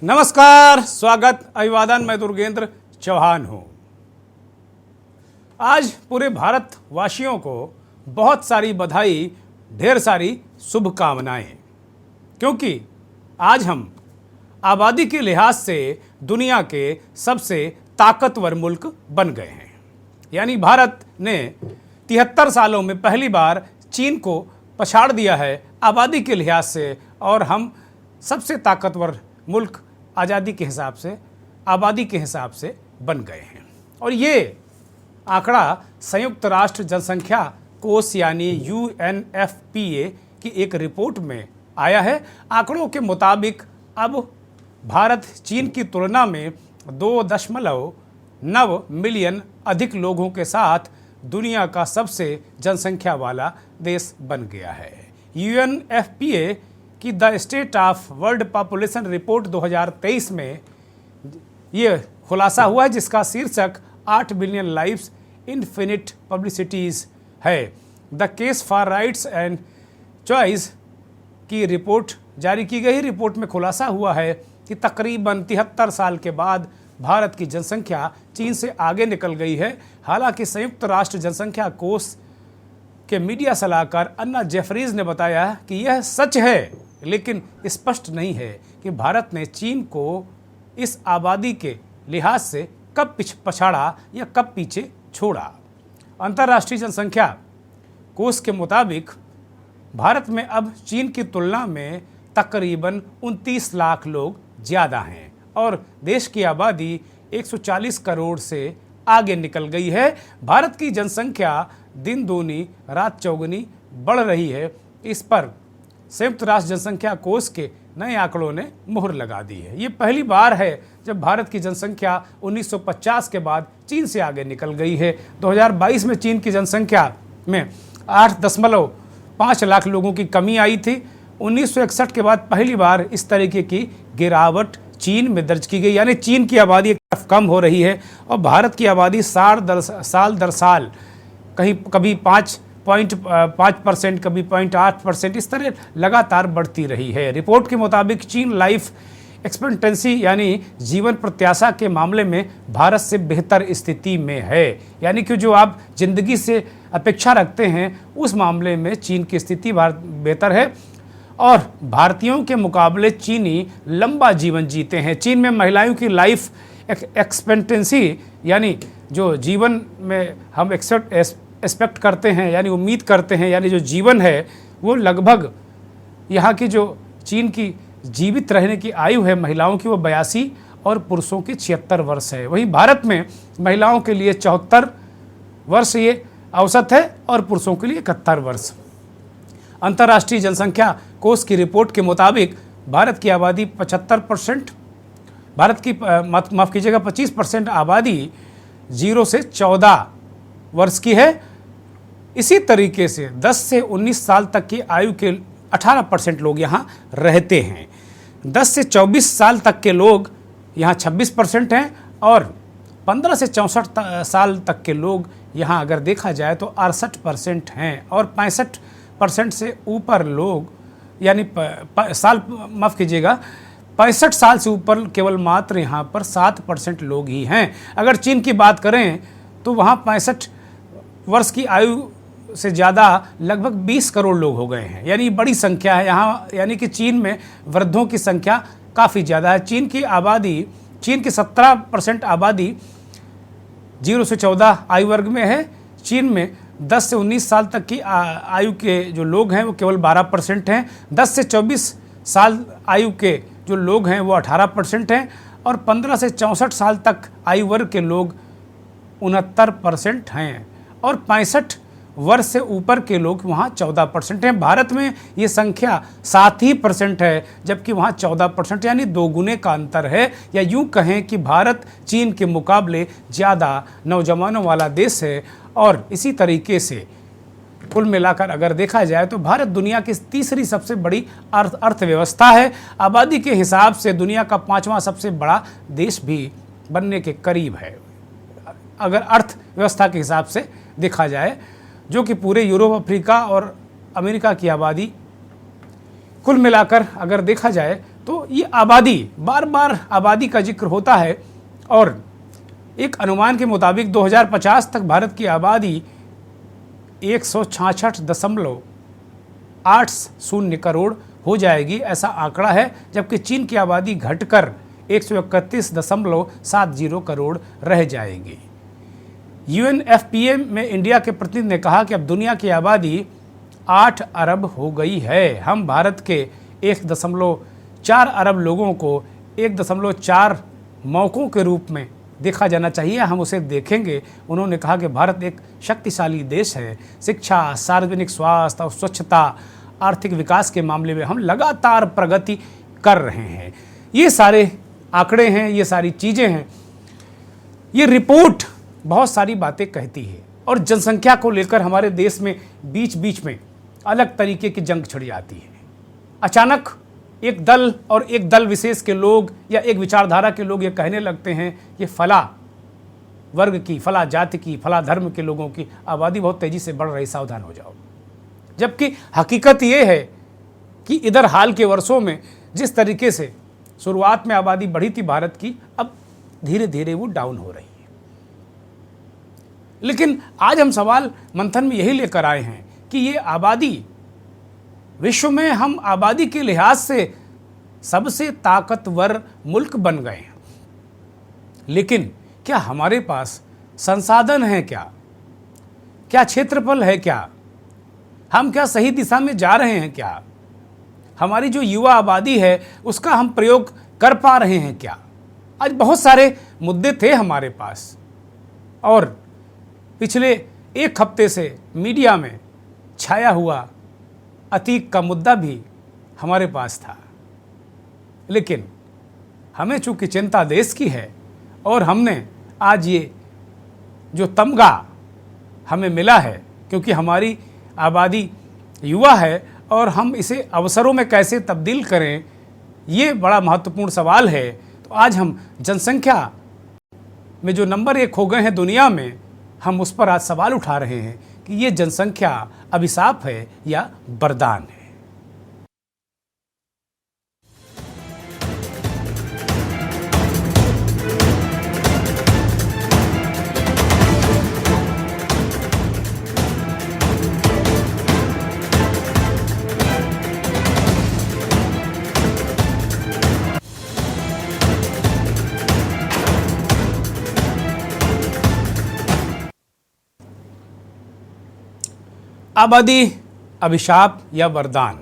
नमस्कार, स्वागत, अभिवादन। मैं दुर्गेंद्र चौहान हूँ। आज पूरे भारत वासियों को बहुत सारी बधाई, ढेर सारी शुभकामनाएं, क्योंकि आज हम आबादी के लिहाज से दुनिया के सबसे ताकतवर मुल्क बन गए हैं। यानी भारत ने 73 सालों में पहली बार चीन को पछाड़ दिया है आबादी के लिहाज से, और हम सबसे ताकतवर मुल्क आज़ादी के हिसाब से, आबादी के हिसाब से बन गए हैं। और ये आंकड़ा संयुक्त राष्ट्र जनसंख्या कोष यानी UNFPA की एक रिपोर्ट में आया है। आंकड़ों के मुताबिक अब भारत चीन की तुलना में 2.9 मिलियन अधिक लोगों के साथ दुनिया का सबसे जनसंख्या वाला देश बन गया है। UNFPA कि the state of world population report 2023 में ये खुलासा हुआ है, जिसका शीर्षक 8 बिलियन लाइव्स इनफिनिट पब्लिसिटीज़ है। The case for rights and choice की रिपोर्ट जारी की गई। रिपोर्ट में खुलासा हुआ है कि तकरीबन 73 साल के बाद भारत की जनसंख्या चीन से आगे निकल गई है। हालांकि संयुक्त राष्ट्र जनसंख्या कोष के मीडिया सलाहकार अन्ना जेफरीज ने बताया कि यह सच है, लेकिन स्पष्ट नहीं है कि भारत ने चीन को इस आबादी के लिहाज से कब पछाड़ा या कब पीछे छोड़ा। अंतर्राष्ट्रीय जनसंख्या कोष के मुताबिक भारत में अब चीन की तुलना में तकरीबन 29 लाख लोग ज़्यादा हैं और देश की आबादी 140 करोड़ से आगे निकल गई है। भारत की जनसंख्या दिन दूनी रात चौगुनी बढ़ रही है। इस पर संयुक्त राष्ट्र जनसंख्या कोष के नए आंकड़ों ने मुहर लगा दी है। ये पहली बार है जब भारत की जनसंख्या 1950 के बाद चीन से आगे निकल गई है। 2022 में चीन की जनसंख्या में 8.5 लाख लोगों की कमी आई थी। 1961 के बाद पहली बार इस तरीके की गिरावट चीन में दर्ज की गई, यानी चीन की आबादी एक तरफ कम हो रही है और भारत की आबादी साल दर साल कहीं कभी 5.5%, कभी 0.8%, इस तरह लगातार बढ़ती रही है। रिपोर्ट के मुताबिक चीन लाइफ एक्सपेक्टेंसी यानी जीवन प्रत्याशा के मामले में भारत से बेहतर स्थिति में है। यानी कि जो आप जिंदगी से अपेक्षा रखते हैं उस मामले में चीन की स्थिति बेहतर है और भारतीयों के मुकाबले चीनी लंबा जीवन जीते हैं। चीन में महिलाओं की लाइफ एक्सपेक्टेंसी यानी जो जीवन में हम एक्सपेक्ट करते हैं, यानी उम्मीद करते हैं, यानी जो जीवन है वो लगभग यहाँ की जो चीन की जीवित रहने की आयु है महिलाओं की वो 82 और पुरुषों की 76 वर्ष है। वहीं भारत में महिलाओं के लिए 74 वर्ष ये औसत है और पुरुषों के लिए 71 वर्ष। अंतर्राष्ट्रीय जनसंख्या कोष की रिपोर्ट के मुताबिक भारत की आबादी 75%, भारत की माफ़ कीजिएगा 25% आबादी 0 से 14 वर्ष की है। इसी तरीके से 10 से 19 साल तक की आयु के 18% लोग यहाँ रहते हैं। 10 से 24 साल तक के लोग यहाँ 26% हैं और 15 से 64 साल तक के लोग यहाँ अगर देखा जाए तो 68% हैं और 65% से ऊपर लोग यानी साल माफ़ कीजिएगा 65 साल से ऊपर केवल मात्र यहाँ पर 7% लोग ही हैं। अगर चीन की बात करें तो वहाँ 65 वर्ष की आयु से ज़्यादा लगभग 20 करोड़ लोग हो गए हैं, यानी बड़ी संख्या है यहाँ। यानी कि चीन में वृद्धों की संख्या काफ़ी ज़्यादा है। चीन की 17% आबादी 0 से 14 आयु वर्ग में है। चीन में 10 से 19 साल तक की आयु के जो लोग हैं वो केवल 12% हैं। 10 से 24 साल आयु के जो लोग हैं वो 18% हैं और 15 से 64 साल तक आयु वर्ग के लोग 69% हैं और 65 वर्ष से ऊपर के लोग वहाँ 14% हैं। भारत में ये संख्या 7% है, जबकि वहाँ 14%, यानी 2 गुने का अंतर है। या यूँ कहें कि भारत चीन के मुकाबले ज़्यादा नौजवानों वाला देश है। और इसी तरीके से कुल मिलाकर अगर देखा जाए तो भारत दुनिया की तीसरी सबसे बड़ी अर्थव्यवस्था है। आबादी के हिसाब से दुनिया का 5वां सबसे बड़ा देश भी बनने के करीब है, अगर अर्थव्यवस्था के हिसाब से देखा जाए, जो कि पूरे यूरोप, अफ्रीका और अमेरिका की आबादी कुल मिलाकर अगर देखा जाए तो ये आबादी, बार बार आबादी का जिक्र होता है और एक अनुमान के मुताबिक 2050 तक भारत की आबादी 166.80 करोड़ हो जाएगी, ऐसा आंकड़ा है। जबकि चीन की आबादी घटकर 131.70 करोड़ रह जाएगी। UNFPA में इंडिया के प्रतिनिधि ने कहा कि अब दुनिया की आबादी 8 अरब हो गई है। हम भारत के 1.4 अरब लोगों को 1.4 मौकों के रूप में देखा जाना चाहिए, हम उसे देखेंगे। उन्होंने कहा कि भारत एक शक्तिशाली देश है। शिक्षा, सार्वजनिक स्वास्थ्य और स्वच्छता, आर्थिक विकास के मामले में हम लगातार प्रगति कर रहे हैं। ये सारे आंकड़े हैं, ये सारी चीज़ें हैं। ये रिपोर्ट बहुत सारी बातें कहती है और जनसंख्या को लेकर हमारे देश में बीच बीच में अलग तरीके की जंग छिड़ जाती है। अचानक एक दल और एक दल विशेष के लोग या एक विचारधारा के लोग ये कहने लगते हैं ये फला वर्ग की, फला जाति की, फला धर्म के लोगों की आबादी बहुत तेज़ी से बढ़ रही, सावधान हो जाओ। जबकि हकीकत ये है कि इधर हाल के वर्षों में जिस तरीके से शुरुआत में आबादी बढ़ी थी भारत की, अब धीरे धीरे वो डाउन हो रही है। लेकिन आज हम सवाल मंथन में यही लेकर आए हैं कि ये आबादी, विश्व में हम आबादी के लिहाज से सबसे ताकतवर मुल्क बन गए हैं, लेकिन क्या हमारे पास संसाधन है? क्या क्षेत्रफल है? हम क्या सही दिशा में जा रहे हैं? हमारी जो युवा आबादी है उसका हम प्रयोग कर पा रहे हैं? आज बहुत सारे मुद्दे थे हमारे पास और पिछले एक हफ्ते से मीडिया में छाया हुआ अतीक का मुद्दा भी हमारे पास था। लेकिन हमें चूंकि चिंता देश की है और हमने आज ये जो तमगा हमें मिला है, क्योंकि हमारी आबादी युवा है और हम इसे अवसरों में कैसे तब्दील करें, ये बड़ा महत्वपूर्ण सवाल है। तो आज हम जनसंख्या में जो नंबर 1 हो गए हैं दुनिया में, हम उस पर आज सवाल उठा रहे हैं कि ये जनसंख्या अभिशाप है या वरदान है। आबादी अभिशाप या वरदान,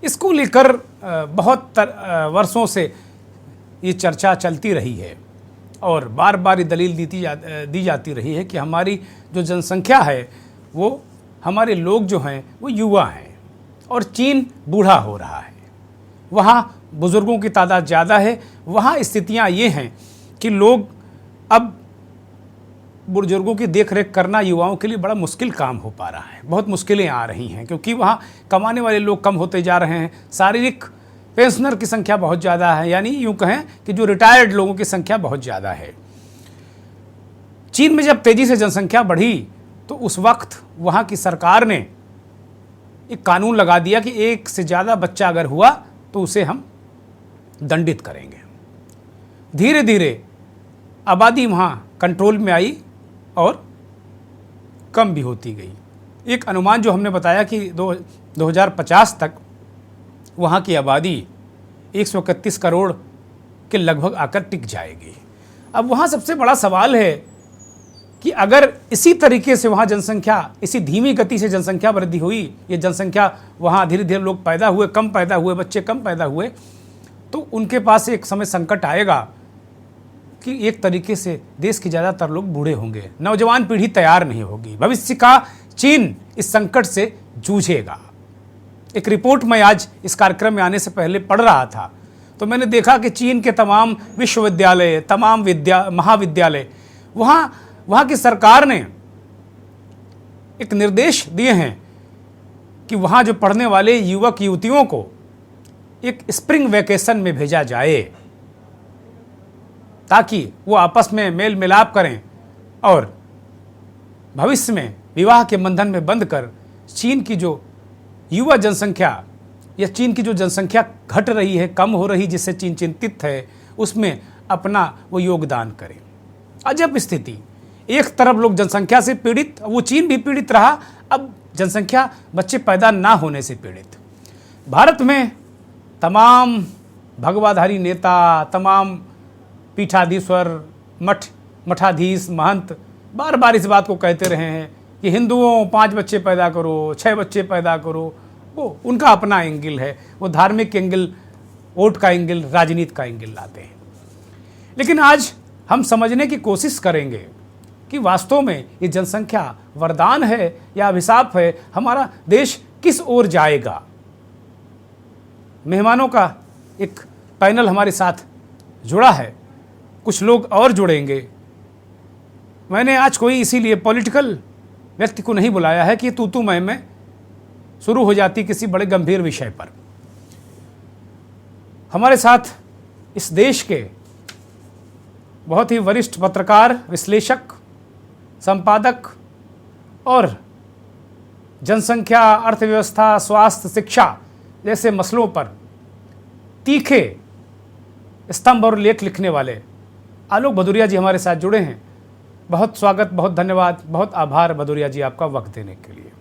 इसको लेकर बहुत वर्षों से ये चर्चा चलती रही है और बार बार ये दलील दी जाती रही है कि हमारी जो जनसंख्या है, वो हमारे लोग जो हैं वो युवा हैं और चीन बूढ़ा हो रहा है, वहाँ बुज़ुर्गों की तादाद ज़्यादा है। वहाँ स्थितियाँ ये हैं कि लोग अब बुजुर्गों की देख रेख करना युवाओं के लिए बड़ा मुश्किल काम हो पा रहा है। बहुत मुश्किलें आ रही हैं क्योंकि वहाँ कमाने वाले लोग कम होते जा रहे हैं। शारीरिक पेंशनर की संख्या बहुत ज़्यादा है, यानी यूँ कहें कि जो रिटायर्ड लोगों की संख्या बहुत ज़्यादा है। चीन में जब तेज़ी से जनसंख्या बढ़ी तो उस वक्त वहाँ की सरकार ने एक कानून लगा दिया कि 1 से ज़्यादा बच्चा अगर हुआ तो उसे हम दंडित करेंगे। धीरे धीरे आबादी वहाँ कंट्रोल में आई और कम भी होती गई। एक अनुमान जो हमने बताया कि 2050 तक वहाँ की आबादी 131 करोड़ के लगभग आकर टिक जाएगी। अब वहाँ सबसे बड़ा सवाल है कि अगर इसी तरीके से वहाँ जनसंख्या, इसी धीमी गति से जनसंख्या वृद्धि हुई, ये जनसंख्या वहाँ धीरे धीरे लोग पैदा हुए, कम पैदा हुए, बच्चे कम पैदा हुए, तो उनके पास एक समय संकट आएगा कि एक तरीके से देश के ज़्यादातर लोग बूढ़े होंगे, नौजवान पीढ़ी तैयार नहीं होगी। भविष्य का चीन इस संकट से जूझेगा। एक रिपोर्ट मैं आज इस कार्यक्रम में आने से पहले पढ़ रहा था तो मैंने देखा कि चीन के तमाम विश्वविद्यालय, तमाम महाविद्यालय, वहाँ की सरकार ने एक निर्देश दिए हैं कि वहाँ जो पढ़ने वाले युवक युवतियों को एक स्प्रिंग वैकेशन में भेजा जाए ताकि वो आपस में मेल मिलाप करें और भविष्य में विवाह के बंधन में बंधकर चीन की जो युवा जनसंख्या या चीन की जो जनसंख्या घट रही है, कम हो रही, जिससे चीन चिंतित है, उसमें अपना वो योगदान करें। अजब स्थिति, एक तरफ लोग जनसंख्या से पीड़ित, वो चीन भी पीड़ित रहा, अब जनसंख्या बच्चे पैदा ना होने से पीड़ित। भारत में तमाम भगवाधारी नेता, तमाम पीठाधीश्वर, मठाधीश, महंत बार बार इस बात को कहते रहे हैं कि हिंदुओं 5 बच्चे पैदा करो, 6 बच्चे पैदा करो। वो उनका अपना एंगल है, वो धार्मिक एंगल, वोट का एंगल, राजनीति का एंगल लाते हैं। लेकिन आज हम समझने की कोशिश करेंगे कि वास्तव में ये जनसंख्या वरदान है या अभिशाप है, हमारा देश किस ओर जाएगा। मेहमानों का एक पैनल हमारे साथ जुड़ा है, कुछ लोग और जुड़ेंगे। मैंने आज कोई इसीलिए पॉलिटिकल व्यक्ति को नहीं बुलाया है कि तू मैं में शुरू हो जाती किसी बड़े गंभीर विषय पर। हमारे साथ इस देश के बहुत ही वरिष्ठ पत्रकार, विश्लेषक, संपादक और जनसंख्या, अर्थव्यवस्था, स्वास्थ्य, शिक्षा जैसे मसलों पर तीखे स्तंभ और लेख लिखने वाले आलोक भदौरिया जी हमारे साथ जुड़े हैं। बहुत स्वागत, बहुत धन्यवाद, बहुत आभार भदौरिया जी आपका वक्त देने के लिए।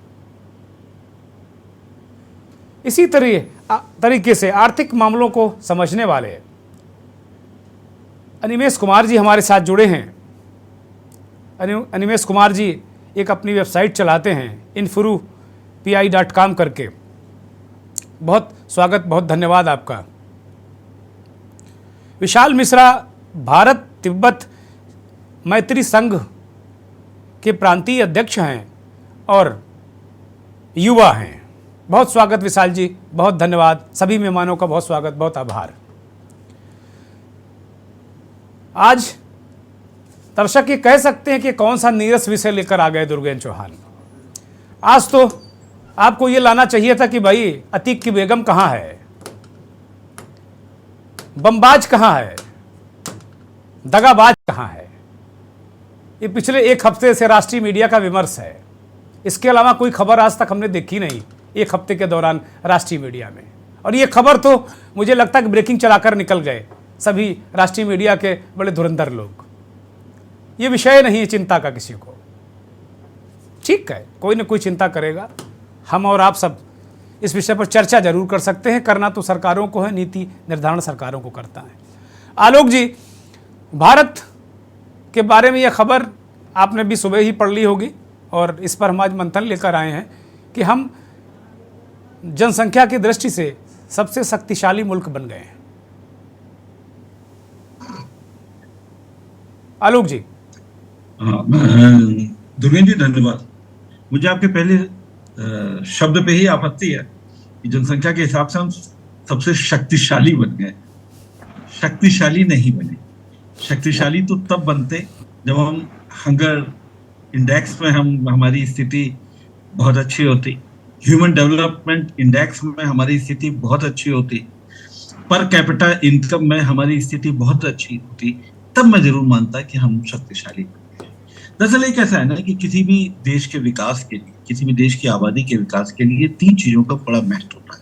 इसी तरीके से आर्थिक मामलों को समझने वाले अनिमेष कुमार जी हमारे साथ जुड़े हैं। अनिमेष कुमार जी एक अपनी वेबसाइट चलाते हैं infuru.pi.com करके। बहुत स्वागत, बहुत धन्यवाद आपका। विशाल मिश्रा भारत तिब्बत मैत्री संघ के प्रांतीय अध्यक्ष हैं और युवा हैं। बहुत स्वागत विशाल जी, बहुत धन्यवाद। सभी मेहमानों का बहुत स्वागत, बहुत आभार। आज दर्शक ये कह सकते हैं कि कौन सा नीरस विषय लेकर आ गए दुर्गेन चौहान। आज तो आपको ये लाना चाहिए था कि भाई अतीक की बेगम कहाँ है, बमबाज कहाँ है, दगाबाज कहाँ है। ये पिछले एक हफ्ते से राष्ट्रीय मीडिया का विमर्श है। इसके अलावा कोई खबर आज तक हमने देखी नहीं एक हफ्ते के दौरान राष्ट्रीय मीडिया में। और ये खबर तो मुझे लगता है कि ब्रेकिंग चलाकर निकल गए सभी राष्ट्रीय मीडिया के बड़े धुरंधर लोग। ये विषय नहीं है चिंता का किसी को। ठीक है, कोई ना कोई चिंता करेगा। हम और आप सब इस विषय पर चर्चा जरूर कर सकते हैं। करना तो सरकारों को है, नीति निर्धारण सरकारों को करता है। आलोक जी, भारत के बारे में यह खबर आपने भी सुबह ही पढ़ ली होगी और इस पर हम आज मंथन लेकर आए हैं कि हम जनसंख्या की दृष्टि से सबसे शक्तिशाली मुल्क बन गए हैं। आलोक जी। दुर्गेन जी धन्यवाद। मुझे आपके पहले शब्द पे ही आपत्ति है कि जनसंख्या के हिसाब से हम सबसे शक्तिशाली बन गए। शक्तिशाली नहीं बने। शक्तिशाली तो तब बनते जब हम हंगर इंडेक्स में हमारी स्थिति बहुत अच्छी होती, ह्यूमन डेवलपमेंट इंडेक्स में हमारी स्थिति बहुत अच्छी होती, पर कैपिटा इनकम में हमारी स्थिति बहुत अच्छी होती, तब मैं जरूर मानता कि हम शक्तिशाली बन गए। दरअसल एक ऐसा है ना कि किसी भी देश के विकास के लिए, किसी भी देश की आबादी के विकास के लिए 3 चीजों का बड़ा महत्व होता है,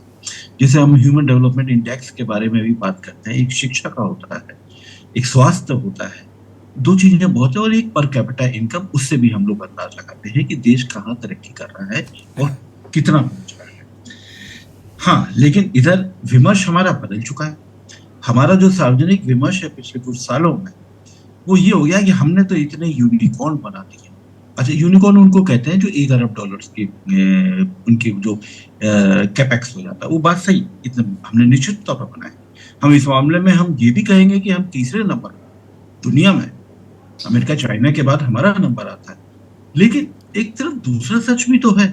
जिसे हम ह्यूमन डेवलपमेंट इंडेक्स के बारे में भी बात करते हैं। एक शिक्षा का होता है, एक स्वास्थ्य होता है, 2 चीजें बहुत है, और एक पर कैपिटा इनकम। उससे भी हम लोग अंदाज लगाते हैं कि देश कहाँ तरक्की कर रहा है और कितना पहुंच रहा है। हाँ, लेकिन इधर विमर्श हमारा बदल चुका है। हमारा जो सार्वजनिक विमर्श है पिछले कुछ सालों में, वो ये हो गया कि हमने तो इतने यूनिकॉर्न बना दिए। अच्छा, यूनिकॉर्न उनको कहते हैं जो $1 अरब की उनकी जो कैपेक्स हो जाता है। वो बात सही, इतने हमने निश्चित तौर पर बनाए। हम इस मामले में हम ये भी कहेंगे कि हम तीसरे नंबर दुनिया में, अमेरिका चाइना के बाद हमारा नंबर आता है। लेकिन एक तरफ दूसरा सच भी तो है।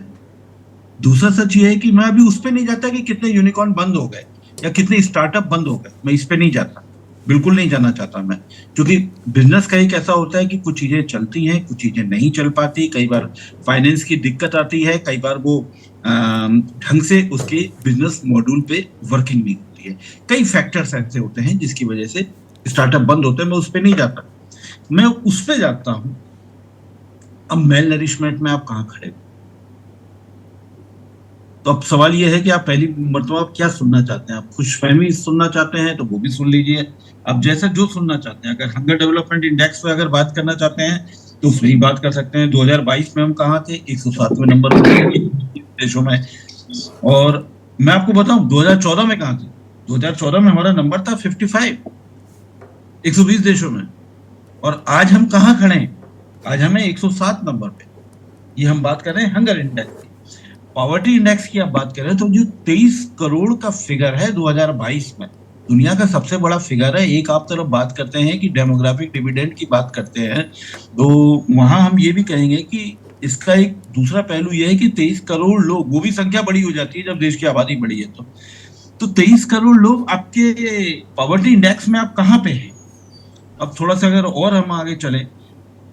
दूसरा सच ये है कि मैं अभी उस पर नहीं जाता कि कितने यूनिकॉर्न बंद हो गए या कितने स्टार्टअप बंद हो गए। मैं इस पे नहीं जाता, बिल्कुल नहीं जाना चाहता मैं, क्योंकि बिजनेस का एक ऐसा होता है कि कुछ चीजें चलती हैं, कुछ चीजें नहीं चल पाती। कई बार फाइनेंस की दिक्कत आती है, कई बार वो ढंग से उसके बिजनेस मॉड्यूल पे वर्किंग नहीं होती है। कई फैक्टर्स ऐसे होते हैं जिसकी वजह से स्टार्टअप बंद होते हैं। मैं उस पर नहीं जाता, मैं उस पर जाता हूं अब मेल नरिशमेंट में आप कहाँ खड़े हो। तो अब सवाल ये है कि आप पहली मर्तबा आप क्या सुनना चाहते हैं। आप खुशफहमी सुनना चाहते हैं तो वो भी सुन लीजिए, आप जैसा जो सुनना चाहते हैं। अगर हंगर डेवलपमेंट इंडेक्स पे अगर बात करना चाहते हैं तो उसमें ही बात कर सकते हैं। 2022 में हम कहाँ थे, 107वें नंबर पर देशों में। और मैं आपको बताऊं 2014 में कहाँ थे। 2014 में हमारा नंबर था 55, 120 देशों में। और आज हम कहाँ खड़े हैं, आज हमें 107 नंबर पे। ये हम बात कर रहे हैं हंगर इंडेक्स की। पॉवर्टी इंडेक्स की आप बात करें तो जो 23 करोड़ का फिगर है 2022 में, दुनिया का सबसे बड़ा फिगर है। एक आप तरफ बात करते हैं कि डेमोग्राफिक डिविडेंड की बात करते हैं, तो वहां हम ये भी कहेंगे कि इसका एक दूसरा पहलू यह है कि 23 करोड़ लोग, वो भी संख्या बड़ी हो जाती है जब देश की आबादी बड़ी है। तो 23 करोड़ लोग आपके पॉवर्टी इंडेक्स में आप कहाँ पे हैं। अब थोड़ा सा अगर और हम आगे चले,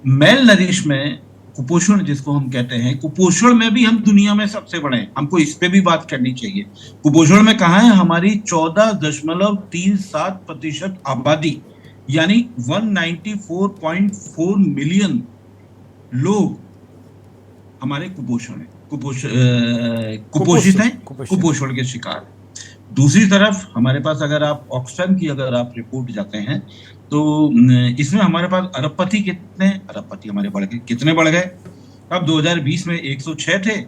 मेल नरिश में, कुपोषण जिसको हम कहते हैं, कुपोषण में भी हम दुनिया में सबसे बड़े हैं। हमको इस पे भी बात करनी चाहिए। कुपोषण में कहा है, हमारी 14.37% आबादी यानी 194.4 मिलियन लोग हमारे कुपोषण है, कुपोषित हैं, कुपोषण के शिकार। दूसरी तरफ हमारे पास अगर आप ऑक्सफैम की अगर आप रिपोर्ट जाते हैं तो इसमें हमारे पास अरबपति अरबपति हमारे बढ़ गए, कितने बढ़ गए। अब 2020 में 106 थे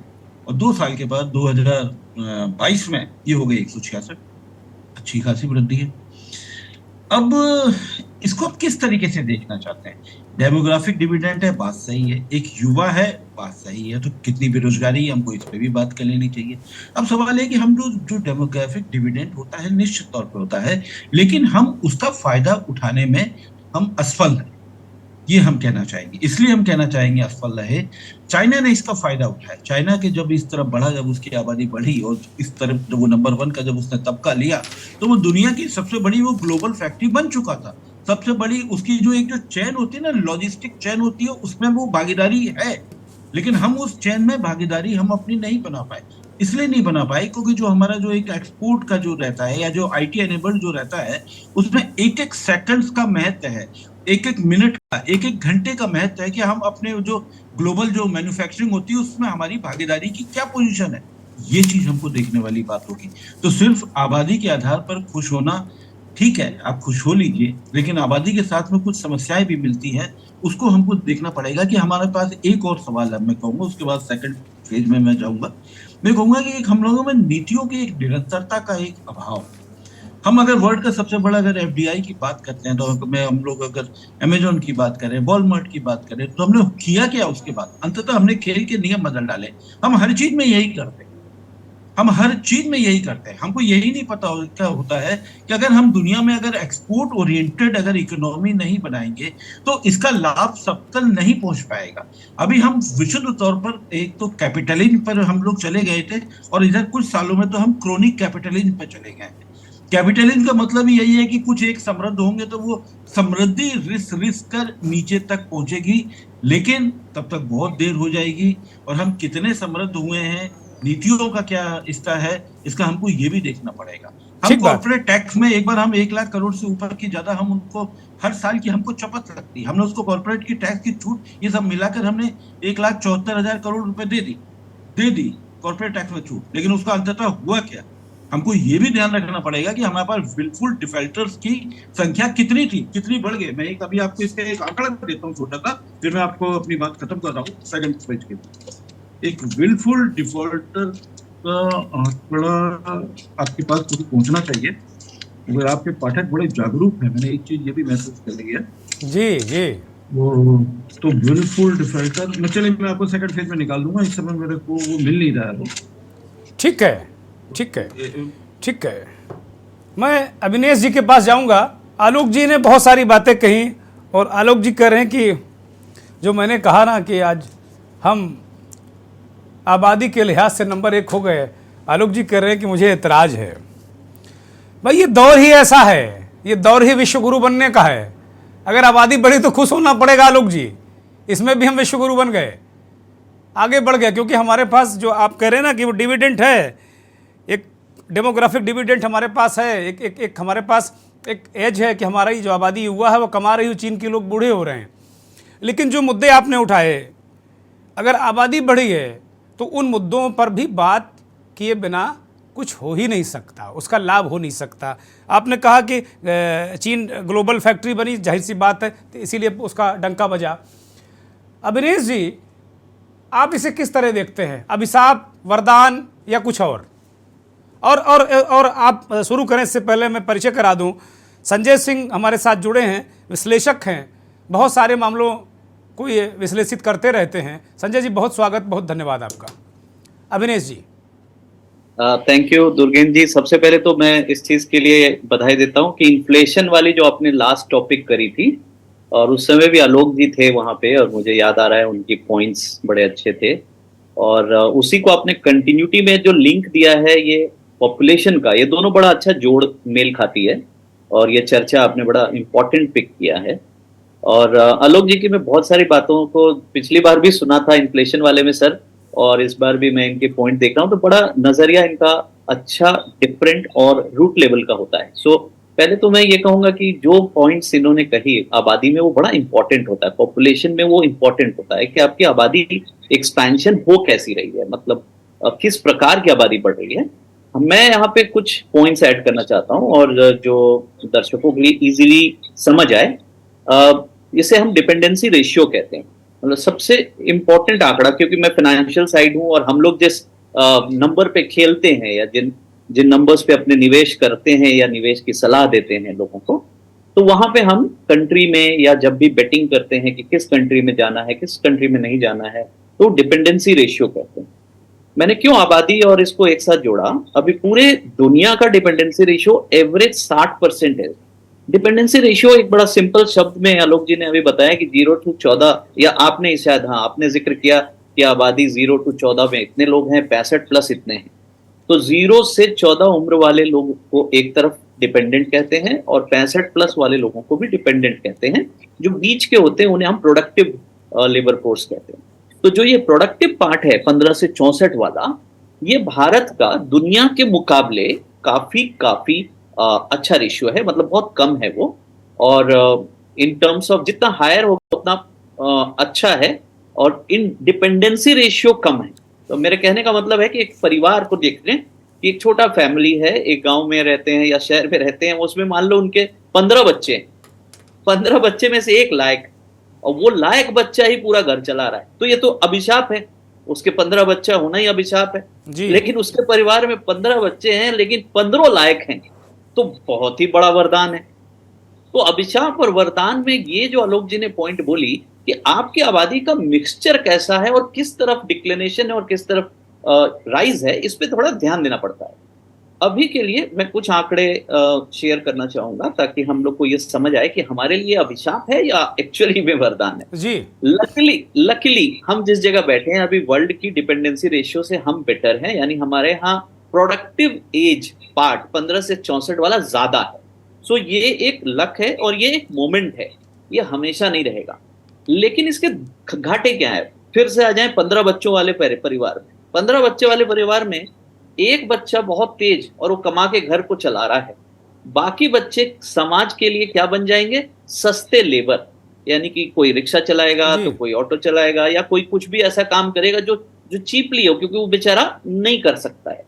और 2 साल के बाद 2022 में ये हो गए 166। अच्छी खासी वृद्धि है। अब इसको आप किस तरीके से देखना चाहते हैं। डेमोग्राफिक डिविडेंड है, बात सही है। एक युवा है, बात सही है। तो कितनी बेरोजगारी है, हमको इस पे भी बात कर लेनी चाहिए। अब सवाल है कि हम जो डेमोग्राफिक डिविडेंड होता है निश्चित तौर पे होता है, लेकिन हम उसका फायदा उठाने में हम असफल हैं, ये हम कहना चाहेंगे। इसलिए हम कहना चाहेंगे असफल रहे। चाइना ने इसका फायदा उठाया। चाइना के जब इस तरफ बढ़ा, जब उसकी आबादी बढ़ी और इस तरफ जब वो नंबर 1 का जब उसने तबका लिया, तो वो दुनिया की सबसे बड़ी वो ग्लोबल फैक्ट्री बन चुका था। सबसे बड़ी उसकी जो चेन होती है ना, लॉजिस्टिक चेन होती है, उसमें वो भागीदारी है। लेकिन हम उस चेन में भागीदारी हम अपनी नहीं बना पाए। इसलिए नहीं बना पाए क्योंकि जो हमारा जो एक एक्सपोर्ट का जो रहता है या जो आईटी एनेबल्ड जो रहता है, उसमें एक एक सेकंड्स का महत्व है, एक एक मिनट का, एक एक घंटे का महत्व है कि हम अपने जो ग्लोबल जो मैन्युफैक्चरिंग होती है उसमें हमारी भागीदारी की क्या पोजीशन है। ये चीज हमको देखने वाली बात होगी। तो सिर्फ आबादी के आधार पर खुश होना ठीक है, आप खुश हो लीजिए, लेकिन आबादी के साथ में कुछ समस्याएं भी मिलती हैं, उसको हमको देखना पड़ेगा। कि हमारे पास एक और सवाल है, मैं कहूंगा उसके बाद सेकंड फेज में मैं जाऊंगा। मैं कहूंगा कि हम लोगों में नीतियों की एक निरंतरता का एक अभाव। हम अगर वर्ल्ड का सबसे बड़ा अगर एफडीआई की बात करते हैं, तो हम लोग अगर अमेजोन की बात करें, वॉलमार्ट की बात करें, तो हमने किया क्या उसके बाद। अंततः हमने खेल के नियम बदल डाले। हम हर चीज में यही करते हैं, हम हर चीज में यही करते हैं। हमको यही नहीं पता क्या होता है कि अगर हम दुनिया में अगर एक्सपोर्ट ओरिएंटेड अगर इकोनॉमी नहीं बनाएंगे तो इसका लाभ सब तक नहीं पहुंच पाएगा। अभी हम विशुद्ध तौर पर एक तो कैपिटलिज्म पर हम लोग चले गए थे, और इधर कुछ सालों में तो हम क्रोनिक कैपिटलिज्म पर चले गए थे। कैपिटलिज्म का मतलब यही है कि कुछ एक समृद्ध होंगे तो वो समृद्धि रिस्क रिस्क कर नीचे तक पहुंचेगी, लेकिन तब तक बहुत देर हो जाएगी। और हम कितने समृद्ध हुए हैं, नीतियों का क्या इसका है, इसका हमको ये भी देखना पड़ेगा। हम कॉर्पोरेट टैक्स में एक बार हम 1 लाख करोड़ से ऊपर की ज्यादा हम उनको हर साल की हमको चपत लगती है, हमने उसको कॉर्पोरेट की टैक्स की छूट ये सब मिलाकर हमने 1,74,000 करोड़ रुपए दे दी कॉर्पोरेट टैक्स में छूट। लेकिन उसका अंततः हुआ क्या, हमको ये भी ध्यान रखना पड़ेगा कि हमारे पास विलफुल डिफॉल्टर्स की संख्या कितनी थी, कितनी बढ़ गई। मैं अभी आपको इसका एक आंकड़ा देता हूँ छोटा सा, फिर मैं आपको अपनी बात खत्म कर रहा हूँ सेकंड पेज के। एक विलफुल डिफॉल्टर का आंकड़ा आपके पास मुझे पहुंचना चाहिए, अगर आपके पाठक बड़े जागरूक हैं। मैंने एक चीज ये भी महसूस कर ली है जी वो, तो विलफुल डिफॉल्टर मैं चलिए मैं आपको सेकंड फेज में निकाल दूंगा, इस समय मेरे को वो मिल नहीं रहा है वो। ठीक है, मैं अविनेश जी के पास जाऊंगा। आलोक जी ने बहुत सारी बातें कही और आलोक जी कह रहे हैं कि जो मैंने कहा ना कि आज हम आबादी के लिहाज से नंबर 1 हो गए। आलोक जी कह रहे हैं कि मुझे एतराज है। भाई ये दौर ही ऐसा है, ये दौर ही विश्वगुरु बनने का है। अगर आबादी बढ़ी तो खुश होना पड़ेगा आलोक जी, इसमें भी हम विश्वगुरु बन गए, आगे बढ़ गए। क्योंकि हमारे पास जो आप कह रहे हैं ना कि वो डिविडेंड है, एक डेमोग्राफिक डिविडेंड हमारे पास है, एक हमारे पास एक एज है कि हमारा जो आबादी युवा है वो कमा रही हो, चीन के लोग बूढ़े हो रहे हैं। लेकिन जो मुद्दे आपने उठाए, अगर आबादी बढ़ी है तो उन मुद्दों पर भी बात कि ये बिना कुछ हो ही नहीं सकता, उसका लाभ हो नहीं सकता। आपने कहा कि चीन ग्लोबल फैक्ट्री बनी, जाहिर सी बात है, तो इसीलिए उसका डंका बजा। अविनेश जी, आप इसे किस तरह देखते हैं, अभिशाप, वरदान या कुछ और? और आप शुरू करें इससे पहले मैं परिचय करा दूं, संजय सिंह हमारे साथ जुड़े हैं, विश्लेषक हैं, बहुत सारे मामलों को ये विश्लेषित करते रहते हैं। संजय जी, बहुत स्वागत, बहुत धन्यवाद आपका। अविनेश जी। थैंक यू दुर्गेंद्र जी। सबसे पहले तो मैं इस चीज के लिए बधाई देता हूं कि इन्फ्लेशन वाली जो आपने लास्ट टॉपिक करी थी, और उस समय भी आलोक जी थे वहां पे, और मुझे याद आ रहा है उनकी पॉइंट्स बड़े अच्छे थे, और उसी को आपने कंटिन्यूटी में जो लिंक दिया है ये पॉपुलेशन का, ये दोनों बड़ा अच्छा जोड़ मेल खाती है, और ये चर्चा आपने बड़ा इंपॉर्टेंट पिक किया है। और आलोक जी की मैं बहुत सारी बातों को पिछली बार भी सुना था इन्फ्लेशन वाले में सर, और इस बार भी मैं इनके पॉइंट देख रहा हूँ, तो बड़ा नजरिया इनका अच्छा, डिफरेंट और रूट लेवल का होता है। सो पहले तो मैं ये कहूंगा कि जो पॉइंट्स इन्होंने कही आबादी में, वो बड़ा इंपॉर्टेंट होता है, पॉपुलेशन में वो इंपॉर्टेंट होता है कि आपकी आबादी एक्सपेंशन हो कैसी रही है, मतलब किस प्रकार की आबादी बढ़ रही है। मैं यहाँ पे कुछ पॉइंट्स ऐड करना चाहता हूँ, और जो दर्शकों के लिए इजीली समझ आए, इसे हम डिपेंडेंसी रेशियो कहते हैं। मतलब सबसे इंपॉर्टेंट आंकड़ा, क्योंकि मैं फाइनेंशियल साइड हूं, और हम लोग जिस नंबर पे खेलते हैं, या जिन नंबर्स पे अपने निवेश करते हैं या निवेश की सलाह देते हैं लोगों को, तो वहां पे हम कंट्री में या जब भी बेटिंग करते हैं कि किस कंट्री में जाना है, किस कंट्री में नहीं जाना है, तो डिपेंडेंसी रेशियो कहते हैं। मैंने क्यों आबादी और इसको एक साथ जोड़ा? अभी पूरे दुनिया का डिपेंडेंसी रेशियो एवरेज 60% है। डिपेंडेंसी रेशियो एक बड़ा सिंपल शब्द में आलोक जी ने अभी बताया कि 0 to 14, या आपने शायद, हाँ आपने जिक्र किया कि आबादी 0 to 14 में इतने लोग हैं, 65 प्लस इतने हैं, तो 0 से 14 उम्र वाले लोगों को एक तरफ डिपेंडेंट कहते हैं, और 65 प्लस वाले लोगों को भी डिपेंडेंट कहते हैं। जो बीच के होते हैं उन्हें हम प्रोडक्टिव लेबर फोर्स कहते हैं। तो जो ये प्रोडक्टिव पार्ट है 15 से 64 वाला, ये भारत का दुनिया के मुकाबले काफी अच्छा रेशियो है, मतलब बहुत कम है वो, और इन टर्म्स ऑफ जितना हायर होगा उतना अच्छा है, और इन डिपेंडेंसी रेशियो कम है। तो मेरे कहने का मतलब है कि एक परिवार को देखते हैं कि एक छोटा फैमिली है, एक गांव में रहते हैं या शहर में रहते हैं, उसमें मान लो उनके 15 बच्चे हैं, 15 बच्चे में से एक लायक, और वो लायक बच्चा ही पूरा घर चला रहा है, तो ये तो अभिशाप है। उसके 15 बच्चा होना ही अभिशाप है जी। लेकिन उसके परिवार में 15 बच्चे हैं लेकिन 15 लायक हैं, तो बहुत ही बड़ा वरदान है। तो अभिशाप और वरदान में ये जो आलोक जी ने पॉइंट बोली कि आपकी आबादी का मिक्सचर कैसा है, और किस तरफ डिक्लिनेशन है और किस तरफ राइज है, इस पे थोड़ा ध्यान देना पड़ता है। अभी के लिए मैं कुछ आंकड़े शेयर करना चाहूंगा ताकि हम लोग को ये समझ आए कि हमारे लिए अभिशाप है या एक्चुअली में वरदान है जी। लकीली हम जिस जगह बैठे हैं अभी, वर्ल्ड की डिपेंडेंसी रेशियो से हम बेटर हैं, यानी हमारे यहाँ प्रोडक्टिव एज पार्ट 15 से 64 वाला ज्यादा है। सो ये एक लक है और ये एक मोमेंट है, ये हमेशा नहीं रहेगा। लेकिन इसके घाटे क्या है? फिर से आ जाए 15 बच्चों वाले परिवार में। 15 बच्चे वाले परिवार में एक बच्चा बहुत तेज और वो कमा के घर को चला रहा है, बाकी बच्चे समाज के लिए क्या बन जाएंगे? सस्ते लेबर, यानी कि कोई रिक्शा चलाएगा तो कोई ऑटो चलाएगा, या कोई कुछ भी ऐसा काम करेगा जो चीपली हो, क्योंकि वो बेचारा नहीं कर सकता है।